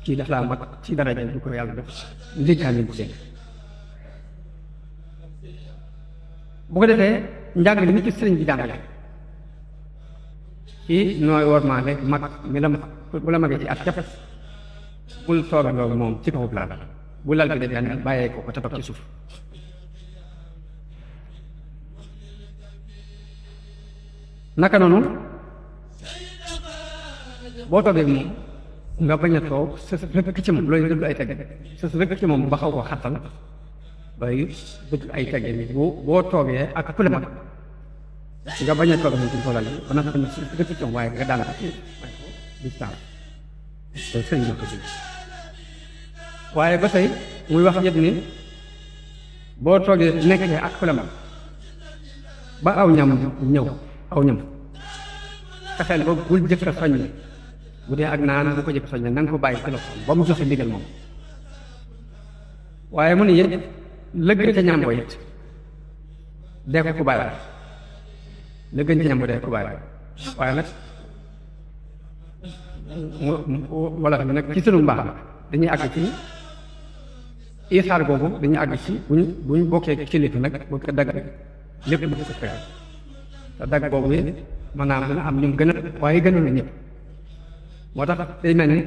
kii daf laa mag ci daraja du ko yàlla def ndénkaane bu seen bu ko defee njàng li ni ci sëriñ bi jàngale kii nooy wormaale mag mi la bu la magee ci at cap bul toogandoo moom ci kaw lal bu lal bi defee bàyyee ko te toog ci suuf naka noonu boo toogee moom nga bañ a toog sës rëkk ci moom loolu dëgg ay teg sës rëkk ci moom ba xaw ko xattal bay dëgg ay teg ni boo toogee ak ku la mag nga bañ a toog moom ci toolal yi ba naka tamit rëkk ci moom waaye nga daan ko di taal loolu sëñ bi ko ci waaye ba tey muy wax yëpp ni boo toogee nekkee ak ku la mag ba aw ñam ñëw aw ñam fexeel ba bul jëkk a soññ bu dee ak naan bu ko jëkk soññ na nga ko bàyyi ci loxo ba mu joxe ndigal moom waaye mu ne yéen lëgg ca ñam boo it dee ko ku bàyyi lëgg ca ñam boo dee ko bàyyi waaye nag wala fi nag ci sunu mbaax dañuy àgg ci isaar boobu dañuy àgg ci buñ bokkee kilifa nag bu ko dagg lépp bu ko fekk te dagg boobu it maanaam dana am ñum gën a waaye gënoon na ñëpp moo tax day mel ni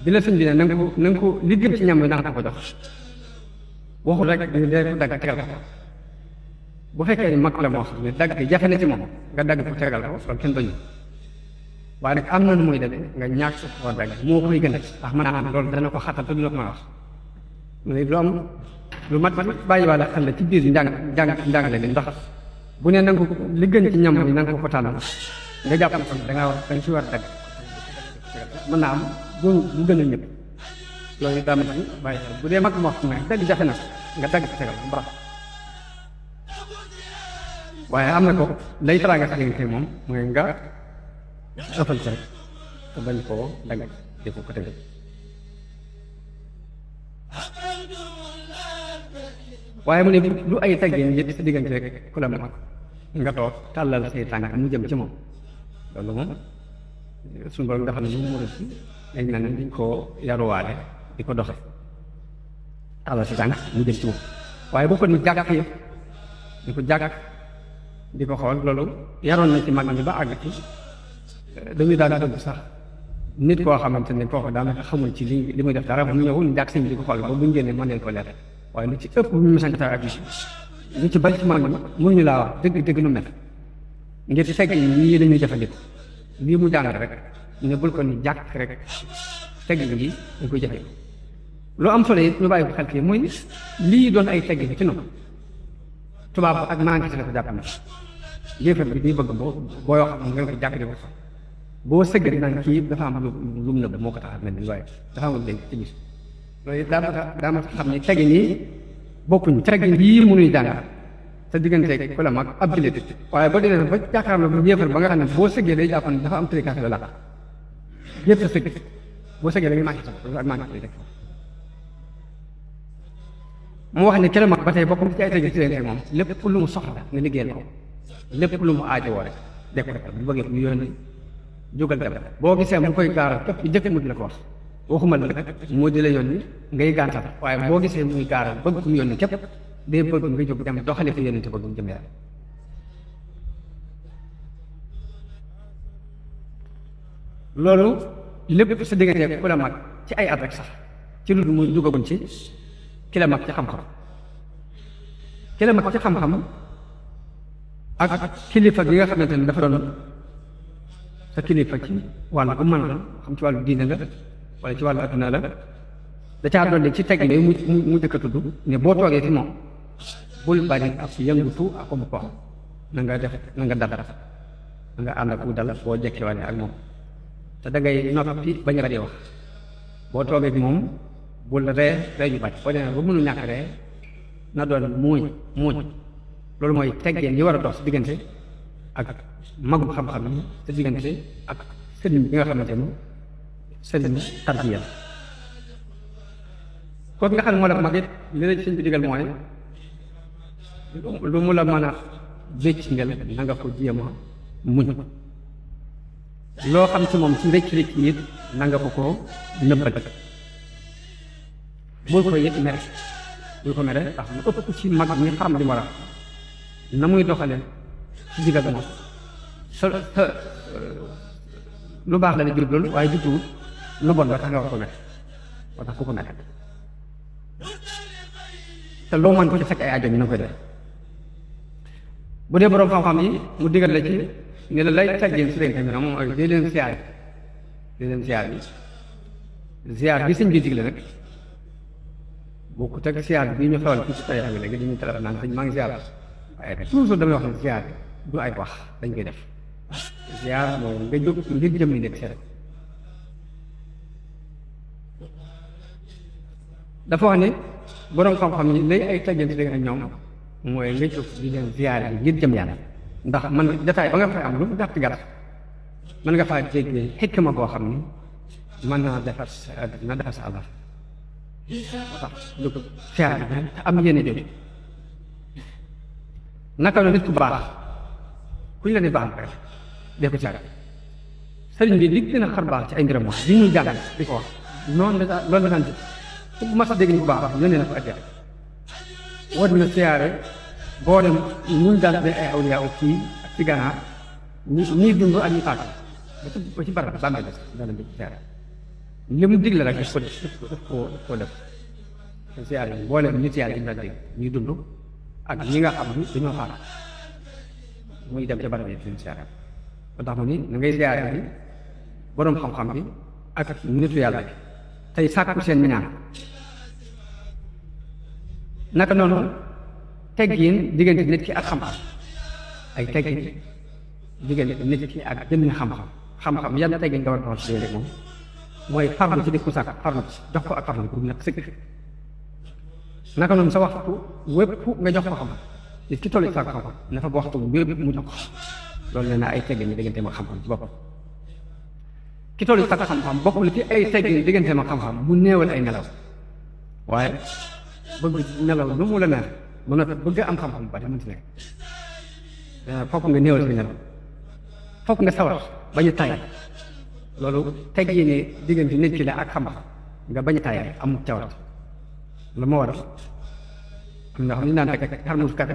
bi la sëñ bi ne na nga ko li gën ci ñam bi na nga ko jox waxul rek ni dee ko dagg tegal ko bu fekkee ni mag la moo xam ne dagg jafe na ci moom nga dagg ko tegal ko loolu kenn bañu waaye nag am na nu muy demee nga ñàkk sa koo dagg moo koy gën a ndax mën naa am loolu dana ko xatal te du la ko mën a wax mu ne lu am lu mat bàyyi wala xel la ci biir njàngale li ndax bu ne na nga ko li gën ci ñam bi na nga ko tànn nga jàpp ne kon da nga ci war a dagg mën naa am du gën a ñëpp loolu daa ma bàyyi xel bu dee mag moo xam ne dagg jafe na nga dagg ko tegal mbarax waaye am na ko lay taraa nga xamante moom mooy nga ëppal ci rek te bañ koo dagg di ko tegal waaye mu ne lu ay teggin yëpp sa diggante rek ku la mag nga toog tàllal say tànk mu jëm ci moom loolu moom suñu borom dafa ne lu mu si dañ na ne dañ koo yaruwaale di ko doxe tàllal say tànk mu jëm ci moom waaye boo ko ni jàkk yëpp di ko jàkk di ko xool loolu yaroon na ci mag ñi ba àgg ci dañuy daan dëgg sax nit koo xamante ne kooku daanaka xamul ci li muy def dara mu ñëw ñu jàkk sëñ bi di ko xool ba bu ñu génnee mën leen ko leer waaye lu ci ëpp bu ñu mësan taw ak lu ci bari ci mag ñi mënuñu laa wax dëgg nu mel ngir teggin yii lañuy jëfandikoo lii mu jàng rek ne bul ko ni jàkk rek teggin gi dañ koy jëfandikoo lu am solo it ñu bàyyi ko xel fii muy lii doon ay teggin ci noonu tubaab ak maa ngi si la ko jàpp na yéefar bi di bëgg boo yoo xam nga ko jàkk di ko fa boo sëgg naan kii dafa am lu mu nëbb moo ko tax a mel ni waaye dafa am lu denc ci biir loolu daa ma xam ne teggin yi bokkuñu teggin yii mënuy jàngal sa diggante ku la mag ab jullit waaye ba dee ba jàkkaarloo bu yéefar ba nga xam ne boo sëggee day jàpp ne dafa am trikaase la la yëpp sa sëgg boo sëggee da ngay manqué sa bopp ak manqué rek mu wax ne ki la mag ba tey bokk ci ay teggin ci leen moom lépp lu mu soxla nga liggéeyal ko lépp lu mu aajowoo rek def ko defal bu bëggee mu yónni jógal dem boo gisee mu koy gaaral képp jëkk mu di la ko wax waxuma la nag moo di la yónni ngay gàntal waaye boo gisee muy gaaral bëgg mu yónni képp day bëgg nga jóg dem doxale ko yónni te bëgg mu jëm yàlla loolu lépp sa diggante ku la mag ci ay at rek sax ci lu muy dugaguñ ci ki la mag ci xam-xam ki la mag ci xam-xam ak kilifa gi nga xamante ne dafa doon sa kilifa ci wàllu bu mën la xam ci wàllu diine la wala ci wàllu adduna la da caa dolli ci teg mu jëkk a tudd ne boo toogee fi moom bul bari ak yëngutu ak mu ko na nga def na nga dal na nga ànd ak ku dal boo jekkee wane ak moom te da ngay noppi bañ a wax boo toogee fi moom bul ree yu bari boo demee ba mënu ñàkk ree na doon muuñ loolu mooy teggeen yi war a dox si diggante ak magu xam-xam yi sa diggante ak sëriñ bi nga xamante ne sëriñ tarbiya kooku nga xam ne moo la mag it li la sëñ bi digal mooy lu mu la mën a bécc ngel na nga ko jéem a muñ loo xam ci moom ci rëcc-rëcc it na nga ko nëbbal bul ko yëg mere bul ko mere ndax mu ëpp ci mag ñi xam li mu war a na muy doxale ci digal moom lu baax la ne jub loolu waaye jubtuwut lu bon la tax nga war ko mere moo tax ku ko mere te loo mën ko ci fekk ay aajo ñu na koy def bu dee boroom xam-xam yi mu digal la ci ne la lay teggin si leen tamit moom ay dee leen siyaar bi siyaar bi sëñ bi digle nag boo ko teg siyaar bi ñu xewal fii ci tey xam ne léegi dañuy tala naan sëñ maa ngi siyaar waaye toujours damay wax ne siyaar du ay wax dañ koy def siyaar mooy nga jóg ngir jëm ni nekk seet dafa wax ne boroom xam-xam yi lay ay teggin si dégg ak ñoom mooy nga jóg di leen siyaar yi ngir jëm yàlla ndax man jataay ba nga fay am lu mu gàtt gàtt mën nga faa jéggee xikma boo xam ni mën naa defar sa àddina defar sa àllar tax jóg siyaar bi am yéene jóge naka la nit ku baax kuñ la ne baax rek def ko ci àgg sëriñ bi li gën a xar baax ci ay mbiram wax li ñuy jàngal di ko wax noonu la loolu la daan jëf bu ma sax dégg ni bu baax yónnee na ko addiya woo dina siyaare boo dem ñu daan de ay awliya fii ak ci gànnaar ñii dund ak ñi faatu ba ci barab bàmmeel des dana di siyaare li mu digle rek daf ko def siyaare yi boo leen nit siyaare yi ñu daan dégg ñuy dund ak ñi nga xam ni dañoo faatu muy dem ca barab yi di siyaare ba tax mu ni na ngay siyaare bi boroom xam-xam bi ak nitu yàlla bi tey sàkku seen ñaan naka noonu teggin diggante nit ki ak xam-xam ay teggin diggante nit ki ak jëmmi xam-xam xam-xam yan teggin nga war a doon si rek moom mooy farlu ci di ku sàkk farlu ci jox ko ak farlu pour nekk sëkk naka noonu sa waxtu wépp nga jox ko xam nit ki toll ci sàkk xam-xam na fa ba waxtu wépp mu jox ko loolu nee naa ay teggin yi diggante ma xam-xam ci boppam ki toll ci sàkk xam-xam bokkul ci ay teggin yi diggante ma xam-xam mu néewal ay nelaw waaye bëgg nelaw lu mu la neex ba nga bëgg am xam-xam bu bari mënti nekk fokk nga néewal si nelaw fokk nga sawar bañ a tay loolu teggin ne diggante nit ki la ak xam-xam nga bañ a tay am cawar lu ma war a am na xam ne naan teg xarmus kafe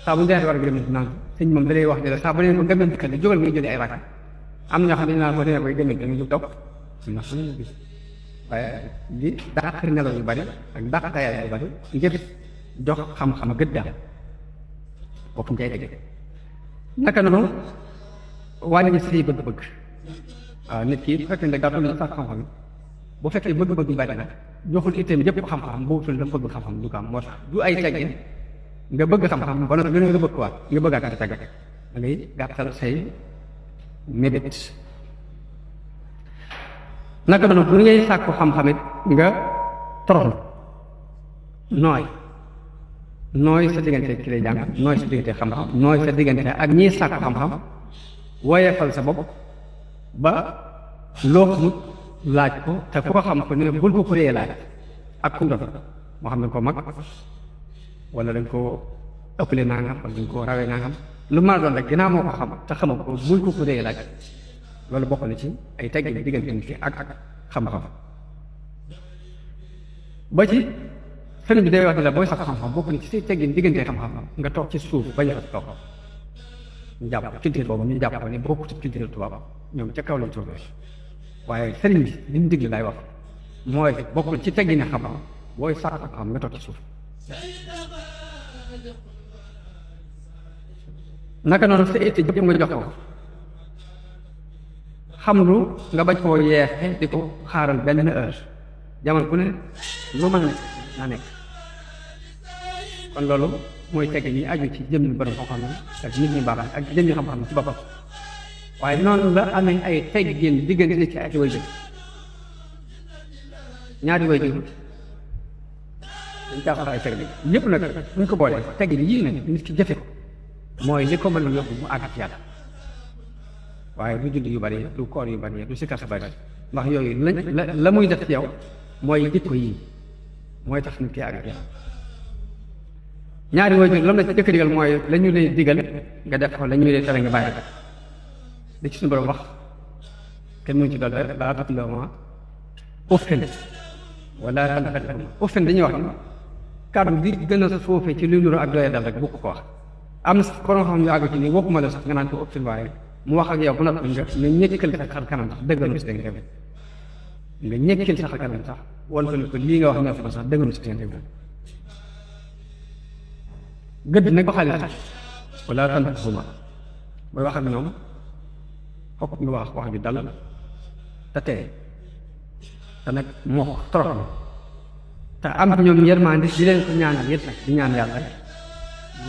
saa bu ñu dee war a gëm naan sëñ moom da lay wax ne la saa bu neen ko gëmmen kat jógal ngay jëli ay rakka am na ñoo xam ne naan boo demee koy gëmmen da nga jóg daw na xam ne gis waaye di dàq nelaw yu bari ak dàq tayaay yu bari ngir jox xam-xam gëdd daal bokk ñu cay dégg naka noonu wàññi say bëgg-bëgg. waaw nit ki bu fekkee ne daa toll sax xam-xam bu fekkee bëgg-bëgg yu bari nag joxul itam yëpp xam-xam boo wutul dafa bëgg xam-xam du ko am moo tax du ay teggin nga bëgg xam-xam ba noppi nga bëgg quoi nga bëgg a gàtt taggat da ngay gàttal say mébét. naka noonu bu ngay sàkku xam-xam it nga toroxlu nooy sa diggante ki lay jàng nooy sa diggante xam-xam nooy sa diggante ak ñiy sàkku xam-xam woyefal sa bopp ba loo xamut laaj ko te ku ko xam ko ne bul ko kuree laaj ak kum doon moo xam ne ko mag wala dañ ko ëppale nangam wala dañ ko rawee nangam lu ma doon rek ginnaaw moo ko xam te xamal ko bul ko kuree laaj loolu bokk na ci ay teggin diggante nit ki ak xam-xam. ba ci sëriñ bi day wax ne la booy sax xam-xam bokk na ci say teggin diggante xam-xam nga toog ci suuf bañ a toog ñu jàpp culture boobu ñu jàpp ko ne bokk ci culture tubaab ñoom ca kaw lañ toogee waaye sëriñ bi li mu digle lay wax mooy bokk ci teggin xam-xam booy sax xam-xam nga toog ci suuf. naka noonu sa itte jëpp nga jox ko xam lu nga bañ koo yeexe di ko xaaral benn heure jamono bu ne lu mën a nekk naa nekk kon loolu mooy tegg ñi aju ci jëmmi borom xam-xam ak nit ñi baax ak jëmmi xam-xam ci boppam waaye noonu la amee ay teggin diggante ci ay waajur ñaari waajur dañ caa ay tegg ñëpp nag buñ ko boolee teggin yii nag nit ki jëfe ko mooy li ko mën a yóbbu mu àgg ci yàlla waaye du julli yu bari du koor yu bari du sikkar sa bari ndax yooyu la muy def ci yow mooy jikko yii mooy tax nit ki àgg ci yàlla ñaari waajur lam la ci jëkk digal mooy la ñu lay digal nga def ko la ñu lay tere nga bàyyi li ci suñu borom wax kenn mënu ci dal laa taqulahuma uffin wala tanharhuma uffin dañuy wax ne kàddu bi gën a suufee ci luy nuru ak doye dal rek bu ko wax am na borom xam ñu àgg ci nii waxuma la sax nga naan ko uffin waaye mu wax ak yow bu noppi nga ñekkil sa xar kanam sax dëggalu si dégg nga ñekkil sa xar kanam sax wala ko lii nga wax ne fa sax dëggalu si dégg gëdd nag waxaale sax wala tanharhuma mooy wax ak ñoom fokk nga wax ju dal te tey te nag moo ko torox te am ñoom yërmande di leen ko ñaanal yët nag di ñaan yàlla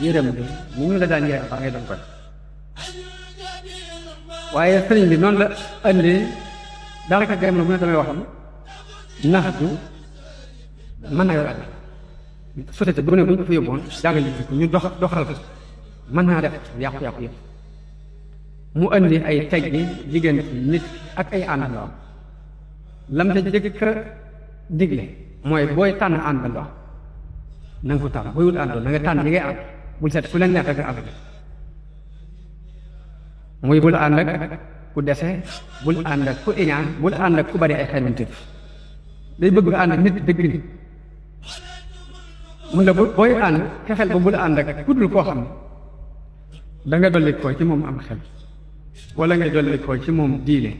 yërëm bi mu ñu la daan yërëm ba ngay doon koy waaye sëriñ bi noonu la andi daanaka jamono bu ne damay wax nax du mën na yor société bu ne bu ñu ko fa yóbboon jàngale ko ñu doxal ko mën naa def yàqu-yàqu yëpp mu andi ay teggi diggante nit ak ay àndandoo lam ca jëkk a digle mooy booy tànn àndandoo na nga ko tànn booy wut àndandoo na nga tànn ñi ngay ànd bul seet fu leen neex rek nga ànd muy bul ànd ak ku dese bul ànd ak ku iñaan bul ànd ak ku bari ay xelmantif day bëgg nga ànd ak nit dëgg nit mun la booy ànd fexeel ba bul ànd ak ku dul koo xam ne da nga dolli ko ci moom am xel wala nga dolli ko ci moom diine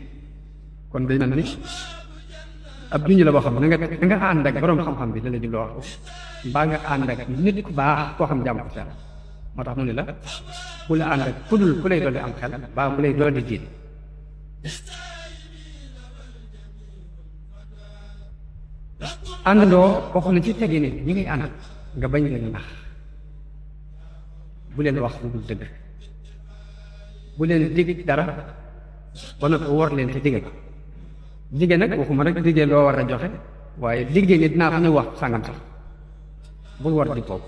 kon day mel ni ab duñu la boo xam ne nga ànd ak borom xam-xam bi da la jubloo wax mbaa nga ànd ak nit ku baax koo xam jàmm ko sell moo tax mu ne la bu la ànd ak ku dul ku lay dolli am xel mbaa ku lay dolli diine àndandoo bokk na ci teggi ni ñi ngay ànd nga bañ leen nax bu leen wax lu dul dëgg bu leen digg dara ba noppi wor leen te digge digge nag waxuma rek digge loo war a joxe waaye digge ni dinaa ko ñëw wax sàngam sax bul war di boobu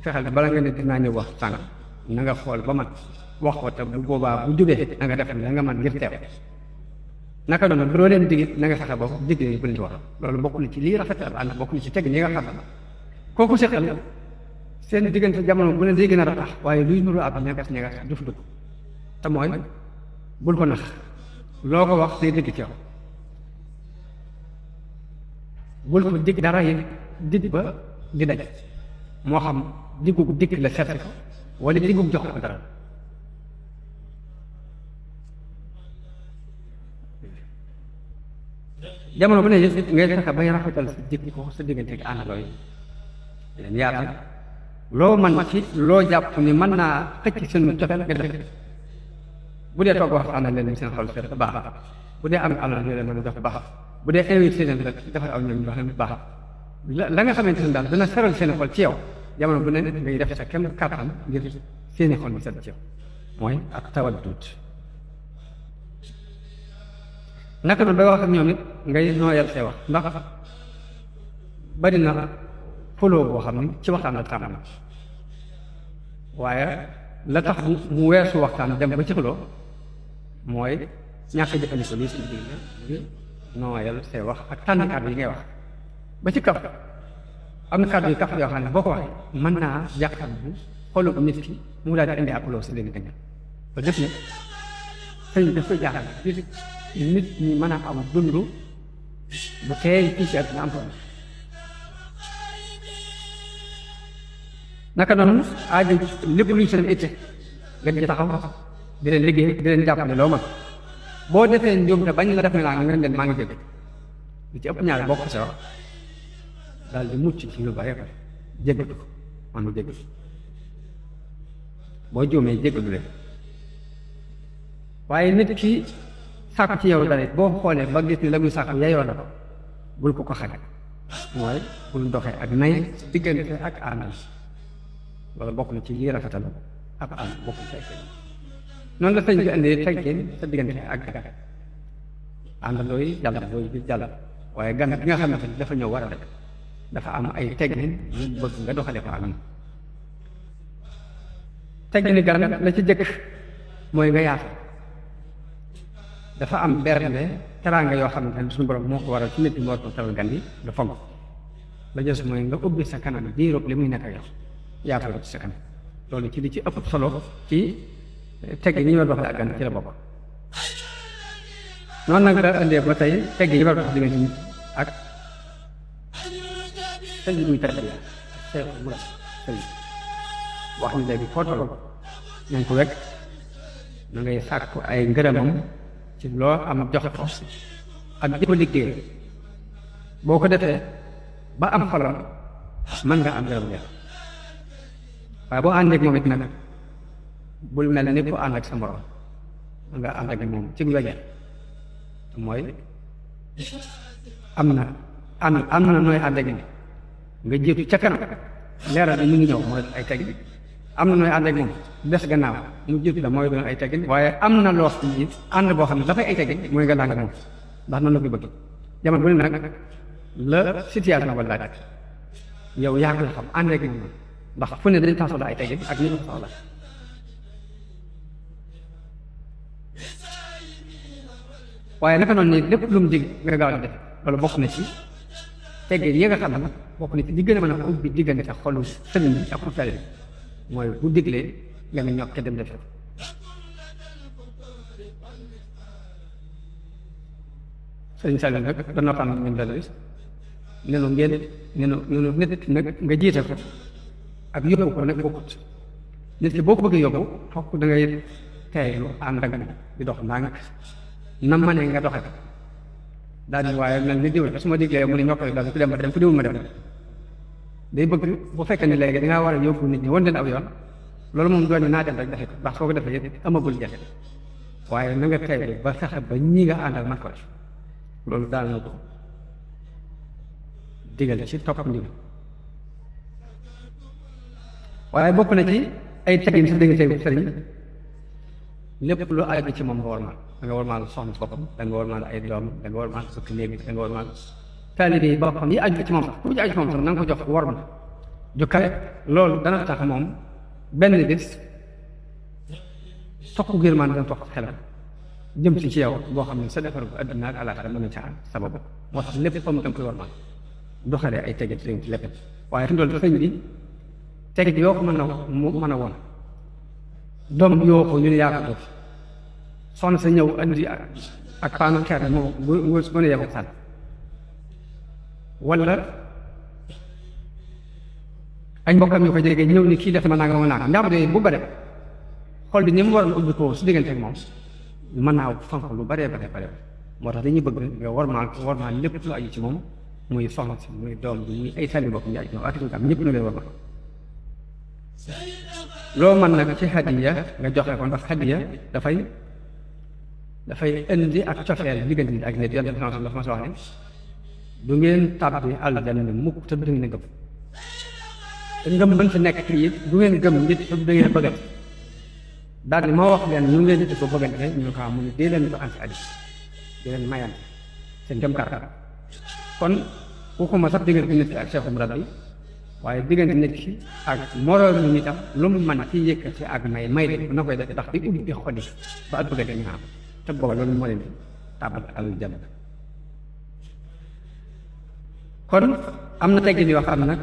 fexeel ne bala nga ne dinaa ñëw wax sàngam na nga xool ba man wax ko te bu boobaa bu jubee na nga def la nga man ngir teew naka noonu bu doo leen digg na nga fexe ba digge bu leen di wax loolu bokk na ci lii rafetal ànd bokk na ci teg ñi nga xam kooku seqal seen diggante jamono bu ne day gën a ratax waaye luy nuru ab ñagas ñagas du fa dugg te mooy bul ko nax loo ko wax day dëgg ci yow bul ko digg dara yi digg ba di daj moo xam diggu dikk la seet ko wala diggu jox ko dara jamono bu ne ngay fexe bay rafetal sa digg ko sa diggante ak àndandoo yi leen yaatal loo man ci loo jàpp ni mën naa xëcc seen cofeel nga def bu dee toog waxtaanal leen seen xol seet baax bu dee am alal ñu leen mën a jox baax bu dee invité leen rek defal aw ñoom jox leen baax la nga xamante ne daal dana seral seen xol ci yow jamono bu ne ngay def sa kenn kàttan ngir seeni xol bi set ci yow mooy ak tawaddud naka noonu bay wax ak ñoom it ngay nooyal say wax ndax bari na xuloo boo xam ni ci waxtaan la tàmm na waaye la tax mu weesu waxtaan dem ba ci xuloo mooy ñàkk a jëfandikoo lii si biir nooyal say wax ak tànn kàddu yi ngay wax ba ci kaf am na kàddu yu kaf yoo xam ne boo ko waxee mën naa jàkkaar bu xolu bu nit ki mu daal di indi ab xuloo si léegi dañu ba def ne sëñ daf koy jaaxal nit ñi mën a am dund bu teey fii ci àdduna am problème naka noonu aajo lépp luñ seen itte nga ci taxaw di leen liggéey di leen jàppale loo mën boo defee njuum te bañ la def ne laa nga leen maa ngi jégg lu ci ëpp ñaar bokk sa wax daal di mucc ci lu bare bare jéggatu ko man mu jéggatu boo juumee jéggatu leen waaye nit ki sàkku ci yow dara boo xoolee ba gis ni la muy sàkku yeyoo na ko bul ko xaj mooy bul doxee ak nay diggante ak àndal loolu bokk na ci lii rafetal ak ànd bokk ci ay noonu la sëñ bi indi teggin sa diggante ak gan àndandoo yi jàllandoo yi jàll waaye gan bi nga xamante ni dafa ñëw war a rek dafa am ay teggin yu bëgg nga doxale ko ak moom teggini gan la ci jëkk mooy nga yaatu dafa am bernde teraanga yoo xamante ne suñu borom moo ko waral ci nit ñi moo ko teral gan yi nga fonk la jës mooy nga ubbi sa kanam diiroog li muy nekk ak yow yaatal ko ci sa kanam loolu ci li ci ëpp solo ci tegg yi ñu war doxale ak gan ci la bokk noonu nag la indee ba tey tegg yi war dox diggante nit ak sëñ bi muy tarbiya ak mu la sëñ wax ni léegi foo toll nañ ko wekk na ngay sàkk ay ngërëmam ci loo am joxe ko ak di ko liggéey boo ko defee ba am xolam mën nga am ngërëm ya waaye boo àndeek moom it nag bul mel ni ko ànd ak sa morom nga ànd ak moom ci wege mooy am na nooy ànd ak nga jiitu ca kanam leeral bi mu ngi ñëw mooy ay teggin am na nooy ànd ak moom des gannaaw mu jiitu la mooy doon ay teggin waaye am na loo xam ne ànd boo xam ne dafay ay teggin mooy nga làng moom ndax noonu la koy bëgg jamono bu ne nag la situation ba laaj yow yaa koy xam ànd ak moom ndax fu ne dañ taa soxla ay teggin ak ñu ko soxla waaye naka noonu nii lépp lu mu dig nga gaaw a def loolu bokk na ci teggin yi nga xam ne bokk na ci di gën a mën a ubbi diggante xolu sëriñ bi ak xol bi mooy bu diglee nga ne ñokk dem def sëriñ Saliou nag dana xam ne ñun dal nenu ngeen nenu nit nag nga jiite ko ak yóbbu ko nag bokkut nit ki boo ko bëggee yóbbu fokk da ngay teeylu ànd ak di dox ndànk na ma ne nga doxe daal di waaye nag ni diwul su ma diglee mu ne ñoo koy daal ku dem ba dem ku diwul ma dem day bëgg bu fekkee ne léegi dangaa war a yóbbu nit ñi wan leen aw yoon loolu moom doon naa dem rek defe ko ndax soo ko defee yëpp amagul jafe waaye na nga teeylu ba fexe ba ñii nga àndal man ko def loolu daal na ko digal ci topp ndigal waaye bokk na ci ay teggin sa dégg tey sëriñ lépp lu aju ci moom nga war maal da nga war maal soxna si boppam da nga war maal ay doom da nga war maal sukk néeg bi da nga war maal taalibe yi boppam yi aju ci moom sax ku ci aju ci moom sax na nga ko jox war ma ju kawe loolu dana tax moom benn bés tokk ngir man dana toog xelam jëm ci yow boo xam ne sa defar bu àdduna ak àllaaxira mën na ca sababu moo tax lépp fa mu da nga koy war maal doxalee ay teggin sëriñ ci lépp waaye fi ndool sëñ bi teggin yoo ko mën a woon doom yoo ko ñu ne yaa ko def soxna sa ñëw andi ak paanu xeet moom bu ne yem ak sànn wala ay mbokkam yu ko jege ñëw ni kii def ma nanga ma nanga ndax de bu bare xol bi ni mu waroon ubbi ko su diggante ak moom mën naa fanq lu bare moo tax dañuy bëgg nga war maa lépp lu aju ci moom muy soxna si muy doom bi muy ay sànni boppam ñu aju ci moom ak ñëpp ñu leen war ma loo mën nag ci hadiya nga joxe ko ndax hadiya dafay dafay indi ak cofeel diggante nit ak nit. Yonent bi dafa ma wax ne du ngeen tàbbi aljanna mukk te du ngeen gëm te ngëm mën fi nekk fii du ngeen gëm nit te da ngeen bëggante. daal di ma wax leen ñu ngeen di ko bëggante ñu ko mu ne dee leen ko am si addis di leen mayante seen jëm kàttan. kon waxuma sax diggante nit ki ak cheikhum rabbi waaye diggante nit ki ak moroom nitam lu mu mën ci yëkkati ak may de na koy def ndax di ubbi xol yi ba ak bëggante ñu am te booba loolu moo leen di tàbbal aljanna. kon am na teggin yoo xam nag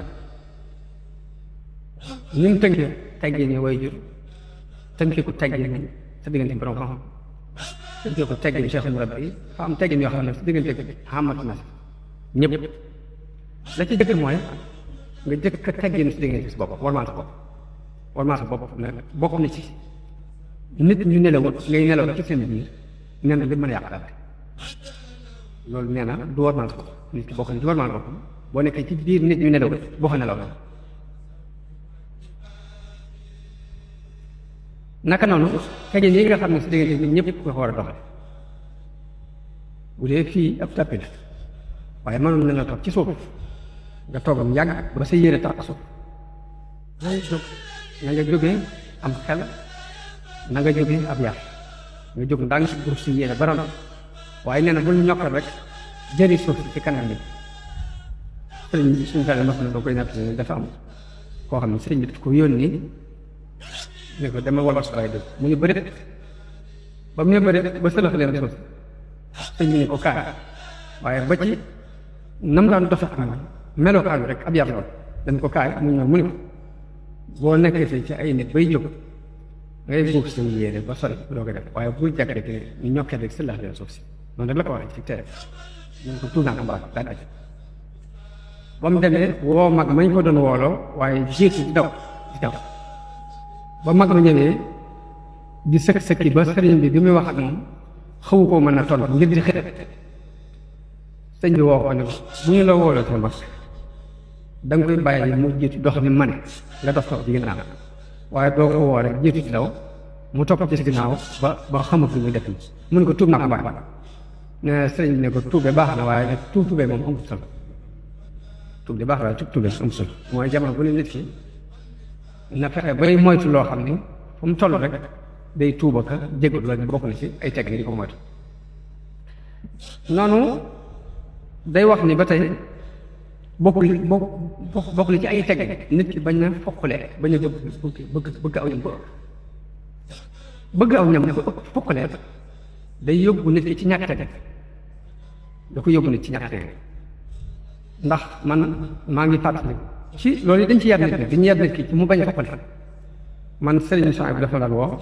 ñu ngi tënkee teggin yi way jur tënkee ko teggin sa diggante borom xam-xam tënkee ko teggin cheikhum rabbi fa am teggin yoo xam ne sa diggante xamatu na ñëpp la ci jëkk mooy nga jëkk teggin si diggante si bopp warmaan sa bopp warmaan sa bopp nag bokk na ci nit ñu nelawut ngay nelaw ci seen biir nee na li mën a yàq dara loolu nee na du warmaan sa bopp nit ki bokk na ci warmaan sa bopp boo nekkee ci biir nit ñu nelawut boo fa nelaw naka noonu teggin yi nga xam ne si diggante nit ñëpp ko war a doxale bu dee fii ab tappi la waaye mënoon na nga toog ci suuf nga toogam yàgg ba sa yére tax suuf na nga jógee am xel na nga jógee ab yar nga jóg ndànk si groupe si yére baram waaye nee na bul ñokkal rek jëri suuf ci kanam bi. sëriñ bi suñu xel mas na doo koy natt dafa am koo xam ne sëriñ bi daf ko yónni ne ko dama wal sa dëgg mu ñu bëri ba mu ñu bëri ba sëlax leen suuf sëriñ bi ne ko kaay waaye ba ci nam daan doxe ak melokaan bi rek ab yar lool dañ ko kaay mu ñëw mu ne ko boo nekkee fii ci ay nit bay jóg ngay buuf seen yére ba sori doo ko def waaye bul jàkk rek ñu ñokkee rek sëlax leen suuf si noonu rek la ko waxee ci tere ñu ko tuur naa ko mbaa daan aj ba mu demee woo mag mañ ko doon wooloo waaye jiitu di daw ba mag ma ñëwee di sëkk-sëkki ba sëriñ bi muy wax ak moom xawu koo mën a tontu ngir di xet sëñ bi woo ko ne bu ñu la wooloo sa mag da nga koy bàyyi mu jiitu dox ni man nga dox toog ci ginnaaw waaye doo ko woo rek jiitu ci daw mu topp ci ginnaaw ba xamut lu muy def mu ne ko tuub naa ko mbaa ne sëriñ bi ne ko tuube baax na waaye nag tuubee moom amul solo tuub de baax na waaye tuubee amul solo mooy jamono bu ne nit ki na fexe bay moytu loo xam ni fu mu toll rek day tuuba ka jégalu loolu bokk na ci ay teg di ko moytu noonu day wax ni ba tey bokk li ci ay teg nit ki bañ na foqale bañ a bëgg aw ñam bëgg aw ñam foqale day yóbbu nit ki ci ñàkk teg da ko yóbbu nit ci ñàkk teg ndax man maa ngi fàttali ci loolu yi dañ ci yar nit ki dañu yar nit ki ci mu bañ a foqale man sëriñ Sonia bi dafa daan woo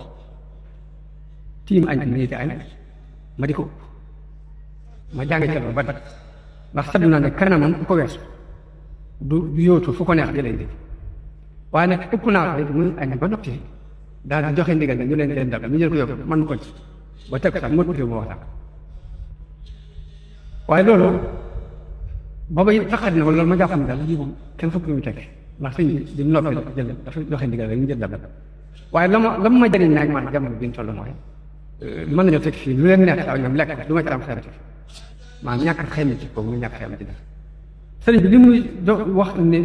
tiim añ bi di añ ma di ko ma jàng ca ba ndax seetlu naa ne kanamam ku ko weesu du yóotu fu ko neex jëlee ndi waaye nag ëpp naa ko léegi muy añ ba noppi daal di joxe ndigal ne ñu leen dal ñu jël ko yóbbu man ko ci ba teg sax mot moo waxtaan waaye loolu booba it taxaat na loolu ma jàpp ne daal lii moom kenn fukk ñu teg ndax sëñ bi di noppi jël dafa joxe ndigal rek ñu jël dal waaye la ma jëriñ naag man jamono bi ñu toll mooy mën nañoo teg fii lu leen neex aw ñoom lekk du ma ci am xeetu maa ñàkk xayma ci boobu mu ñàkk xayma ci def sëriñ bi li muy wax ne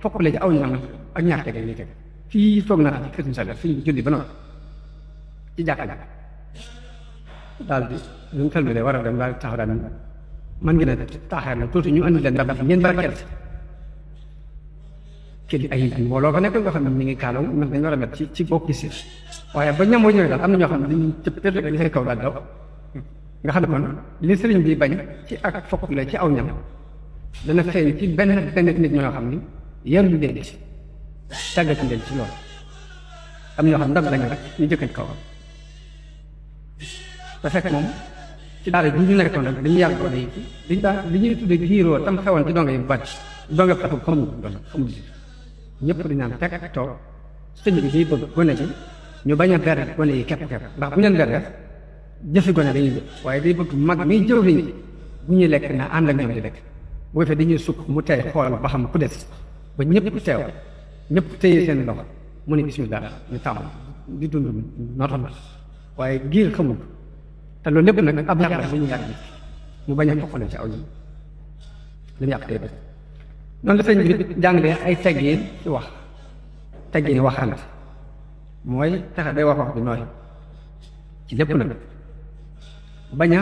fokkale ci aw ñam ak ñaar tege ñuy teg fii toog naa ci kër Sall fi ñu julli ba noonu ci jàkka daal di ñu tël bi de war a dem daal di taxaw daal man ngeen a taaxeer na tuuti ñu andi leen ndab ngeen barkeel kii ay mbooloo fa nekk nga xam ne mi ngi kaalaw man dañu war a met ci bokk gis waaye ba ñam boo ñëwee daal am na ñoo xam ne dañuy cëpp li say kaw daal daw nga xam ne kon li sëriñ bi bañ ci ak fokk la ci aw ñam dana feeñ ci benn nit ñoo xam ni yaruñu leen ci tàggati leen ci loolu am ñoo xam ndam lañ rek ñu jëkkañ kaw te fekk moom ci daara ji ñu nekkoon rek dañuy yàgg ko day liñ daan li ñuy tuddee giiroo tam xewoon ci donga yi bari donga taxul xamul ñëpp di naan teg toog sëñ bi day bëgg gone gi ñu bañ a ber gone yi kepp ndax bu ñu leen ber jëfi gone dañuy jëf waaye day bëgg mag mi jëw liñ bu ñuy lekk na ànd ak ñoom di lekk bu defee dañuy sukk mu tey xool ba xam ku des ba ñëpp teew ñëpp téye seen loxo mu ne bismillah ñu tàmm di dund nootal waaye giir xamul te loolu lépp nag ab yàq la bu ñu yàq mu bañ a toppale ci aw yi li mu yàq tey ba noonu la sëñ bi jàngalee ay teggin ci wax teggin waxante mooy tax day wax bi nooy ci lépp nag bañ a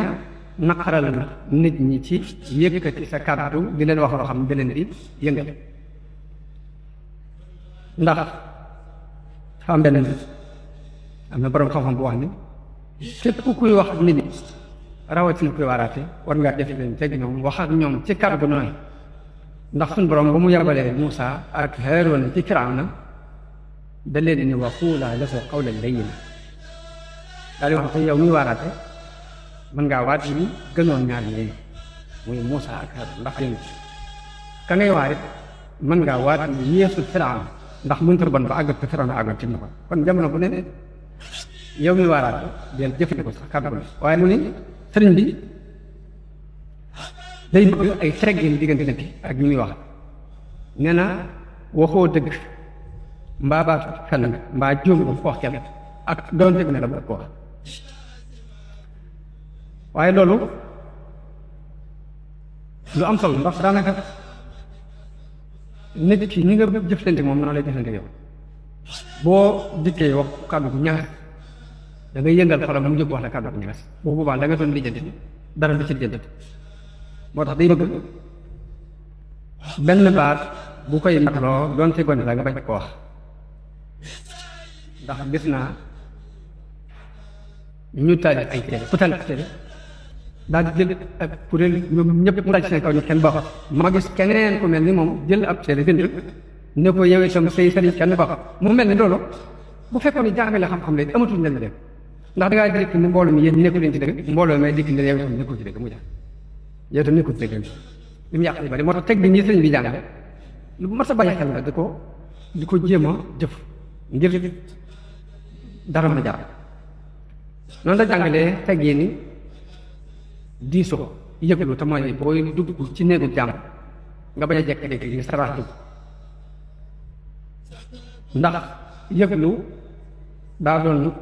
naqaral nit ñi ci yëkkati sa kàddu di leen wax loo xam ne da leen di yëngal ndax xam benn am na boroom xam-xam bu wax ni képp ku kuy wax nit ñi rawatina kuy waaraate war ngaa def leen teg ñoom wax ak ñoom ci kàddu nooy ndax suñu borom ba mu yabalee Muusa ak Haaruuna ci Firawna da leen ni wa quulaa lahu qawlan layyinan daal di wax ko yow muy waaraate mën ngaa waat ni gënoon ñaar ñi muy Muusa ak Haaruuna ndax yéen ka ngay waarit mën ngaa waat ni yeesu Firawna ndax mënut a bon ba àggat ko Firawna àggat ci na ko kon jamono bu ne yow mi waaraate del jëfandikoo sax kàddu waaye mu ni sëriñ bi day bëgg ay teggin diggante nit ki ak ñi muy wax nee na waxoo dëgg mbaa baatu fenn mbaa jóom ko wax kenn ak doon dëgg ne la bëgg ko wax waaye loolu lu am solo ndax daanaka nit ki ñi nga jëflante moom noonu lay jëflante yow boo dikkee wax kàddu gu ñaar da ngay yëngal xolam mu jóg wax la kàddu gu ñaar boobu boobaa da nga doon lijjanti dara du ci lijjanti moo tax day bëgg benn baat bu koy matloo doonte gone la nga bañ ko wax ndax gis naa ñu taalif ay téere ku taalif téere daal di jël ak kuréel ñoom ñëpp mu daal ci seen kaw ñu kenn baax ma gis keneen ku mel ni moom jël ab téere bind ne ko yow itam say sëriñ kenn baax mu mel ni loolu bu fekkoon ni jàngale xam-xam la amatul njëriñ dem ndax da ngaa dikk ni mbooloo mi yéen nekkul leen ci dëgg mbooloo may dikk ne yow itam nekkul ci dëgg mu jax yow itam nekkul ci dëgg li mu yàq li bari moo tax teg bi ñi sëriñ bi jàngale lu mat a bàyyi xel la di ko jéem a jëf ngir dara mën a jaar noonu la jàngalee teg yi ni diisoo yëglu te mooy booy dugg ci néegu jàmm nga bañ a jekk-jekk yi sarax dugg ndax yëglu daa doon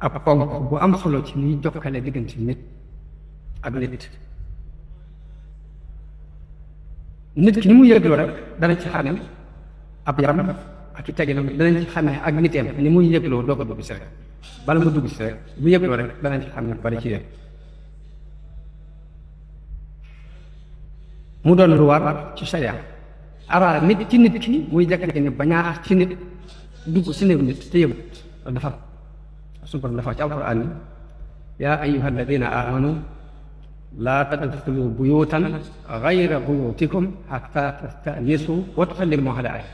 ab ponk bu am solo ci liy jokkale diggante nit ak nit ki ni mu yëglu rek dana ci xàmme ab yaram ak i teginam danañ ci xàmme ak niteem ni muy yëgloo doo ko dugg si rek bala nga dugg si rek bu yëgloo rek danañ ci xàmme bari ci yéen mu doon lu war ci sharia ara nit ci nit ki muy jekk ni bañaa ci nit dugg si néew nit te yëgut loolu dafa suñu borom dafa ci alquran ni yaa ayyuha alladina amanu laa tadxulu buyutan gayra buyutikum xatta tastanisu wa tusallimu ala ahliha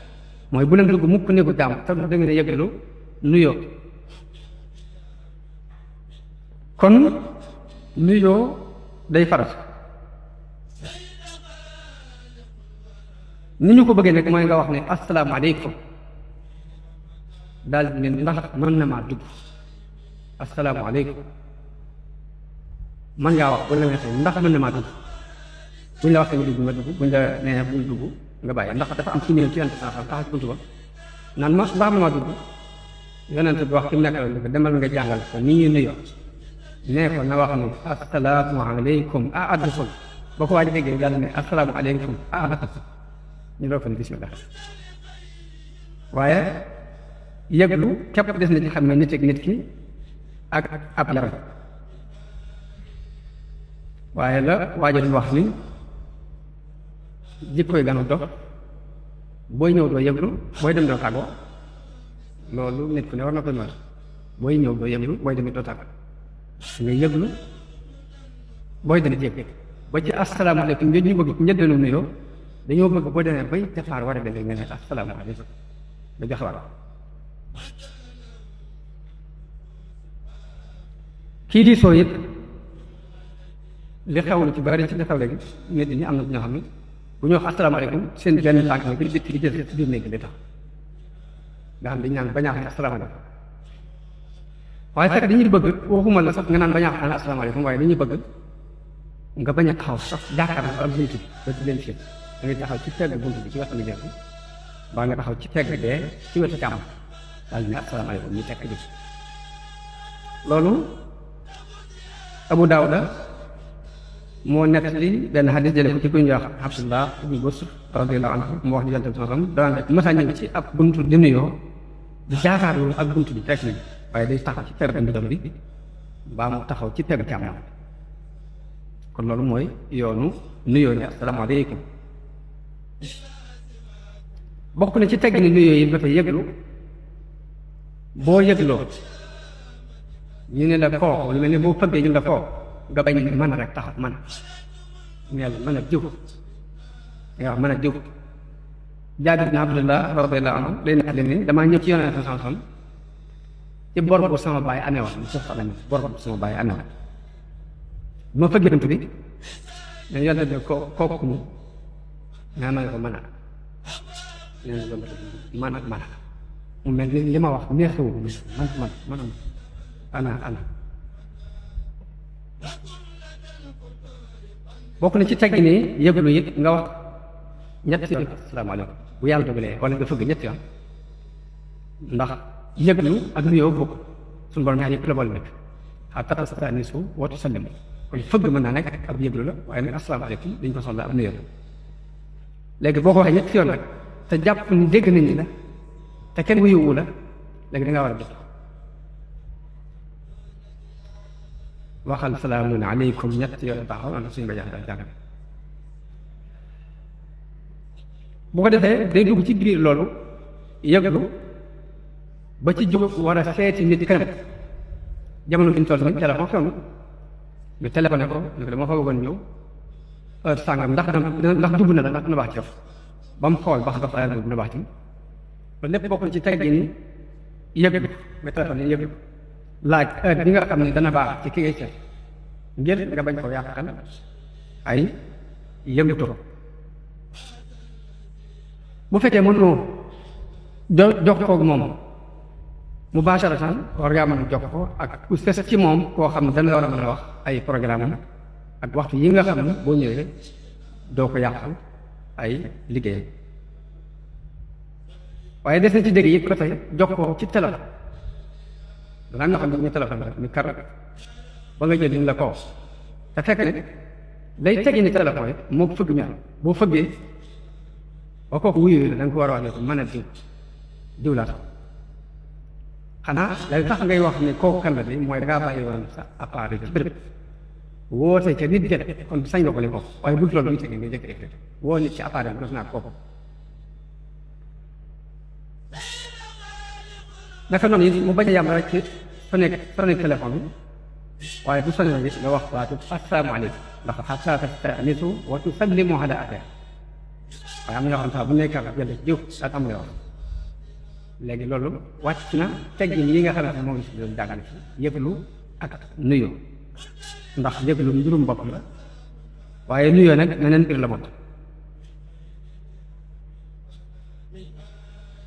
mooy bu leen dugg mukk néegu jàmm te da ngeen a yëgalu nuyoo kon nuyoo day farat ni ñu ko bëggee nag mooy nga wax ne asalaamaaleykum daal di ne ndax mën na maa dugg asalaamaaleykum man ngaa wax bu la neexee ndax mën na maa dugg buñ la waxee nga dugg nga dugg buñ la nee bul dugg nga bàyyi ndax dafa am ci néew ci yonent saa xam taxaw ci buntu ba naan ma ndax mën na maa dugg yonent bi wax ki mu nekkal ni ko demal nga jàngal ko ni ñuy nuyoo nee ko na wax ne asalaamaaleykum adduxul boo ko waaj déggee daal ne asalaamaaleykum adduxul ñu loo fa ne bismillah waaye yëglu képp des na ci xam ne nit ak nit ki ak ab yaram waaye la waajal wax ni jikkoy ganu dox booy ñëw doo yëglu booy dem doo tàggoo loolu nit ku ne war na koy mën booy ñëw doo yëglu booy dem doo tàggoo nga yëglu booy dem yëg ba ci asalaamaaleykum njëg ñu bëgg ci njëddeenu nuyoo dañoo bëgg boo demee bay départ war a demee nga ne asalaamaaleykum da jox war kii di soo it li xew ci bari ci li xew léegi nit ñi am na ñoo xam ne bu ñu wax asalaamaaleykum seen benn tànk bi di jël ci biir néeg bi tax nga xam dañu naan bañaa xam asalaamaaleykum waaye fekk dañuy bëgg waxuma la sax nga naan bañaa xam asalaamaaleykum waaye dañuy bëgg nga bañ a taxaw sax jàkkaarloo ak buntu bi ba ci leen fi da ngay taxaw ci pegg buntu bi ci wetu ni jëf baa nga taxaw ci pegg bee ci wetu càmm daal ne asalaamaaleykum ñu tekk jëf loolu Abu Daawuda moo nettali benn xadis jële ko ci ku ñuy wax Abdullah ibn Busr radiyallahu anhu mu wax ni Yonent bi sallallahu alayhi wasallam daan masa ñëw ci ab buntu di nuyoo di jaakaarlu ak buntu bi teg nañ waaye day taxaw ci pegg ndigal bi mbaa mu taxaw ci pegg càmmoñ kon loolu mooy yoonu nuyoo ni asalaamaaleykum. bokk na ci tegg ni nuyoo yi dafa yëglu boo yëgloo ñu ne la kooku lu mel ne boo fëggee ñu la kooku nga bañ mën a rek taxaw mën a jiw nga wax mën a jiw. Jaabir bin Abdullah radiyallahu anhu lay nekk ni damaa ñëw ci Yonent bi sallallahu alayhi wasallam ci bor bu sama baay amee woon mu soxla nañ bor bu sama baay amee woon bu ma fëggee bunt bi ne Yonent bi kooku mu nga ma ne ko mën a mën a mu mel ni li ma wax neexewu man ana bokk na ci tegg nii yëglu it nga wax ñetti yoon asalaamaaleykum bu yàlla dogalee wala nga fëgg ñetti yoon ndax yëglu ak nuyoo bokk suñu borom ñaar yëpp la boole nekk xataa tasta'nisu wa tusallimu kon fëgg mën naa nekk ab yëglu la waaye nag asalaamaaleykum dañ ko soxla ab nuyoo la léegi boo ko waxee ñetti yoon rek te jàpp ni dégg nañ ni la te kenn wuyuwu la léegi da ngaa war a def waxal salaamun aleykum ñetti yoon taxaw na suñu ba jàng bu ko defee day dugg ci biir loolu yëglu ba ci jóg war a seeti nit kanam jamono bi ñu toll nii téléphone xew na ñu téléphoné ko ñu ko dama fa bëggoon ñëw heure sàngam ndax dugg na la ndax dina baax ci yow ba mu xool ba xam dafa ayal dina baax ci loolu lépp bokk na ci teg ni yëglu mais téléphone yi yëglu laaj heure bi nga xam ne dana baax ci ki ngay seet ngir nga bañ ko yàqal ay yëngatu ko bu fekkee mënoo jox koog moom mubaasharatan war ngaa mën a jox ko ak ku fes ci moom koo xam ne dana la war a mën a wax ay programme ak waxtu yi nga xam ne boo ñëwee doo ko yàqal ay liggéey waaye des na ci dégg yi ko tey jox ko ci téléphone dana am ñoo xam ne ñu téléphone rek ñu kar ba nga jël ñu la koo te fekk ne day tegi ni téléphone yi moo fëgg ñaar boo fëggee ba kooku wuyu la da nga ko war a wax ne ko mën a diw laa tax xanaa day tax ngay wax ne kooku kan la bi mooy da ngaa bàyyi woon sa appareil ci béréb woote ca nit jël kon sañ nga ko ne ko waaye bu loolu ñu tegi nga jëkk woo nit ci appareil bi def naa kooku naka noonu it mu bañ a yàmm rek ci fa nekk téléphone bi waaye bu soññee bi nga wax waatu asalaamaaleykum ndax xataa tasta'nisu wa tusallimu ala ahliha waaye am na yoo xam sax bu nekkee ak jënd jiw daa am nga wax léegi loolu wàcc na teggin yi nga xamante ne moo ngi si doon jàngale ci yëglu ak nuyoo ndax yëglu mbirum boppam la waaye nuyoo nag neneen mbir la bopp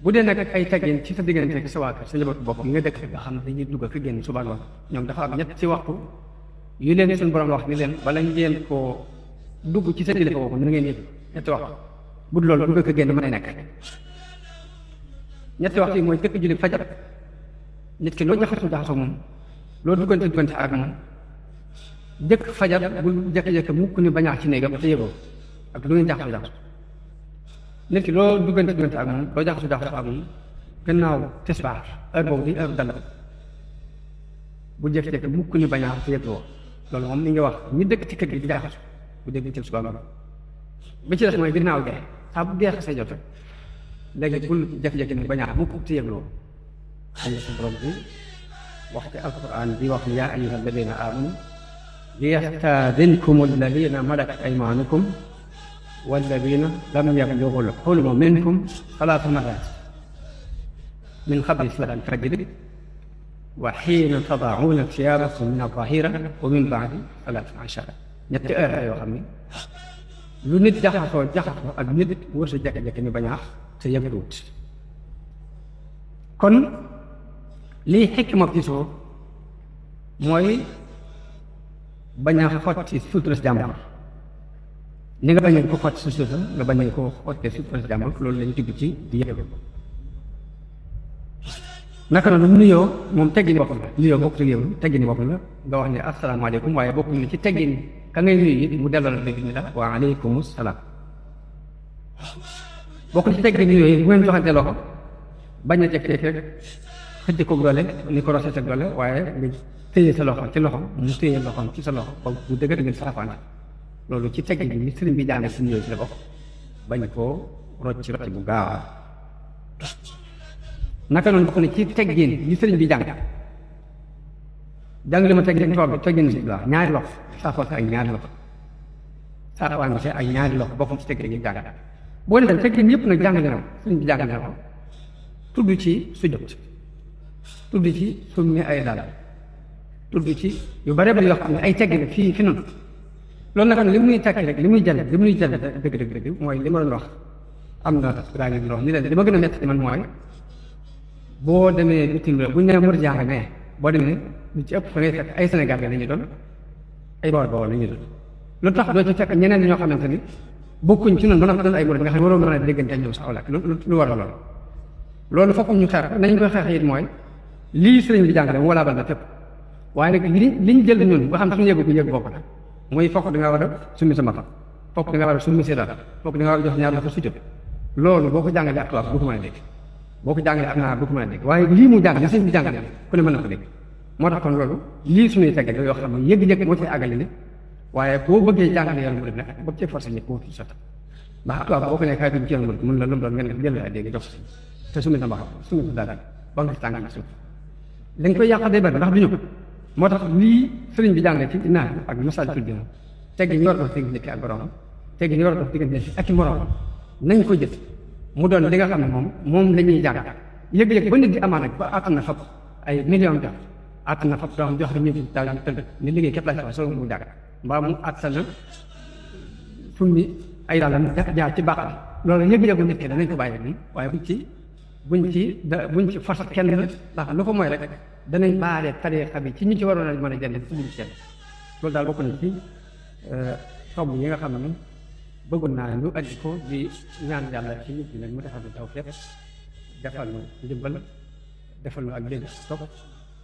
bu dee nag ay teggin ci sa diggante ak sa waa kër sa njabootu bopp yi nga dëkk nga xam ne dañuy dugg ak génn suba ngoon ñoom dafa am ñett ci waxtu yu leen suñu borom wax ni leen bala ngeen koo dugg ci sa téléphone boobu na ngeen yëg ñetti waxtu bu dul loolu dugg ak génn mën a nekk ñetti waxtu yi mooy jëkk julli fajar nit ki loo jaxasoo moom loo duggante ak moom jëkk fajar bul jëkk-jëkk mukk ni bañaax ci néegam te yëgoo ak lu ngeen jaxasoo nit ki loo duggante ak moom loo jaxasoo ak moom gannaaw tisbaar heure boobu di heure dal bu jëkk-jëkk mukk ni bañaax te yëgoo loolu moom li nga wax ñi dëkk ci kër gi di jaxasoo bu dégg ci suba ba ci des mooy ginnaaw gee saa bu geex say jot léegi bul jëkk-jëkk ni bañaax mukk te yëgloo xam nga suñu borom bi wax ci alquran bi wax yaa ayyuha alladina amanu liyastadinkum alladina malakat aymanukum walladina lam yablughu alxulma minkum salaasa marrat min qabli salati alfajri wa xiina tadacuuna siyabakum min aldahira wa min bacdi salati alashara ñetti heure yoo xam ne lu nit jaxasoo ak nit wër sa jekk-jekk ni bañaax te yëgluwut kon lii xikma gisoo mooy bañ a xotti sutura si jàmbur ni nga bañee ko xotti sutura nga bañee ko xottee sutura si jàmbur loolu lañu jublu ci di yëglu naka noonu nuyoo moom teggini boppam la nuyoo bokk ci yow teggini boppam la nga wax ne asalaamaaleykum waaye bokk na ci teggin ka ngay nuyu it mu delloo la ni la wa aleykum salaam bokk ci teggin yooyu bu ngeen joxante loxo bañ a jekk-jekk rek xëcc ko doole ni ko roset ak doole waaye nga téye sa loxo ci loxo mu téye loxoom ci sa loxo ba bu dëgër ngeen saafaan loolu ci teggin bi sëriñ bi jàng si nuyoo ci la bokk bañ koo rocc rocc bu gaaw naka noonu bokk na ci teggin yi sëriñ bi jàng li ma teggin si la ñaari loxo saafara ak ñaari loxo saafara ak ñaari loxo bokk ci teggin yi jàng boo ne teggin yëpp nag jàng na sëriñ bi jàng na ko tudd ci sujjóot tudd ci summi ay dal tudd ci yu bare bari yoo xam ne ay teggin fii fi noonu loolu nag li muy tekki rek li muy jël dëgg mooy li ma doon wax am na daa ngi wax ni leen li ma gën a metti man mooy boo demee bitim réew bu ñu nee Mouride jàng ne boo demee lu ci ëpp fa ngay fekk ay Sénégal la ñuy doon ay Bawol la ñuy doon lu tax doo ci fekk ñeneen ñoo xamante ni bokkuñ ci noonu ba nga doon ay Mouride nga xam ne waroo mën a déggante ak ñoom sax wala lu war a loolu fokk ñu xeex nañ koy xeex it mooy lii sëriñ bi jàng mu walaabal na fépp waaye nag liñ jël ñun nga xam suñu yëgu bu yëg bopp la mooy fokk da nga war a summi sa matam fokk da nga war a summi sa dara fokk da nga war a jox ñaar la ko sujjóot loolu boo ko jàngalee ak tubaab bu ko mën a dégg boo ko jàngalee ak naar bu ko mën a dégg waaye lii mu jàng li sëriñ bi jàngale ku ne mën na ko dégg moo tax kon loolu lii suñuy tegg yoo xam ne yëg-yëg moo ci àggale ni waaye boo bëggee jàngale yoon mu def nag bëgg cee forcé ñëpp moo fi sotti ndax tubaab boo ko ne kaay tudd ci yoon mu mun la lu mu doon ngeen jël la dégg jox te summi sa mbaxam summi sa dara ba nga ci tàng suuf dañ koy yàq day bari ndax du ñu moo tax lii sëriñ bi jàngale ci naar ak message tudd moom tegg ñu war a dox diggante nit ki ak borom tegg ñu war a dox diggante nit ki ak i morom nañ ko jëf mu doon li nga xam ne moom la ñuy jàng yëg-yëg ba nit di amaan nag ba attan na fab ay million jox attan na fab doo xam jox rek ñu daal ñu tëdd ni liggéey képp laaj fa soo mu jàng mbaa mu attan na summi ay daalam jaar ci baax loolu yëg-yëgu nit ki danañ ko bàyyi nii waaye buñ ci force kenn ndax lu ko mooy rek danañ baale tariixa bi ci ñi ci waroon a mën a jënd ci ñu ci loolu daal bokk na ci tomb yi nga xam ne moom bëggoon naa ñu andi ko di ñaan yàlla ci nit ñi nag mu defal ñu tawfeex defal ñu ndimbal defal ñu ak dégg topp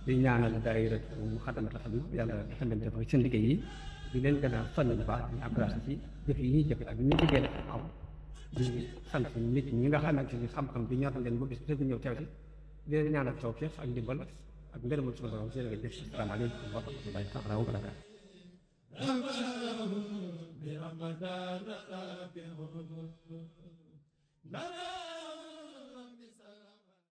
di ñaanal daayira Moukhaddamatoul Khidma yàlla defal leen defal seen liggéey yi di leen gën a sonn bu baax di encouragé ci jëf yi ñuy jëf ak ñu liggéey xam di sant nit ñi nga xamante ni xam-xam bi ñor na leen ba gis te ñëw teew si di leen ñaanal tawfeex ak ndimbal ak ngërëmal suñu borom jërë ngeen jëf asalaamaaleykum wa rahmatullahi taala wa barakaatu برمضان رابع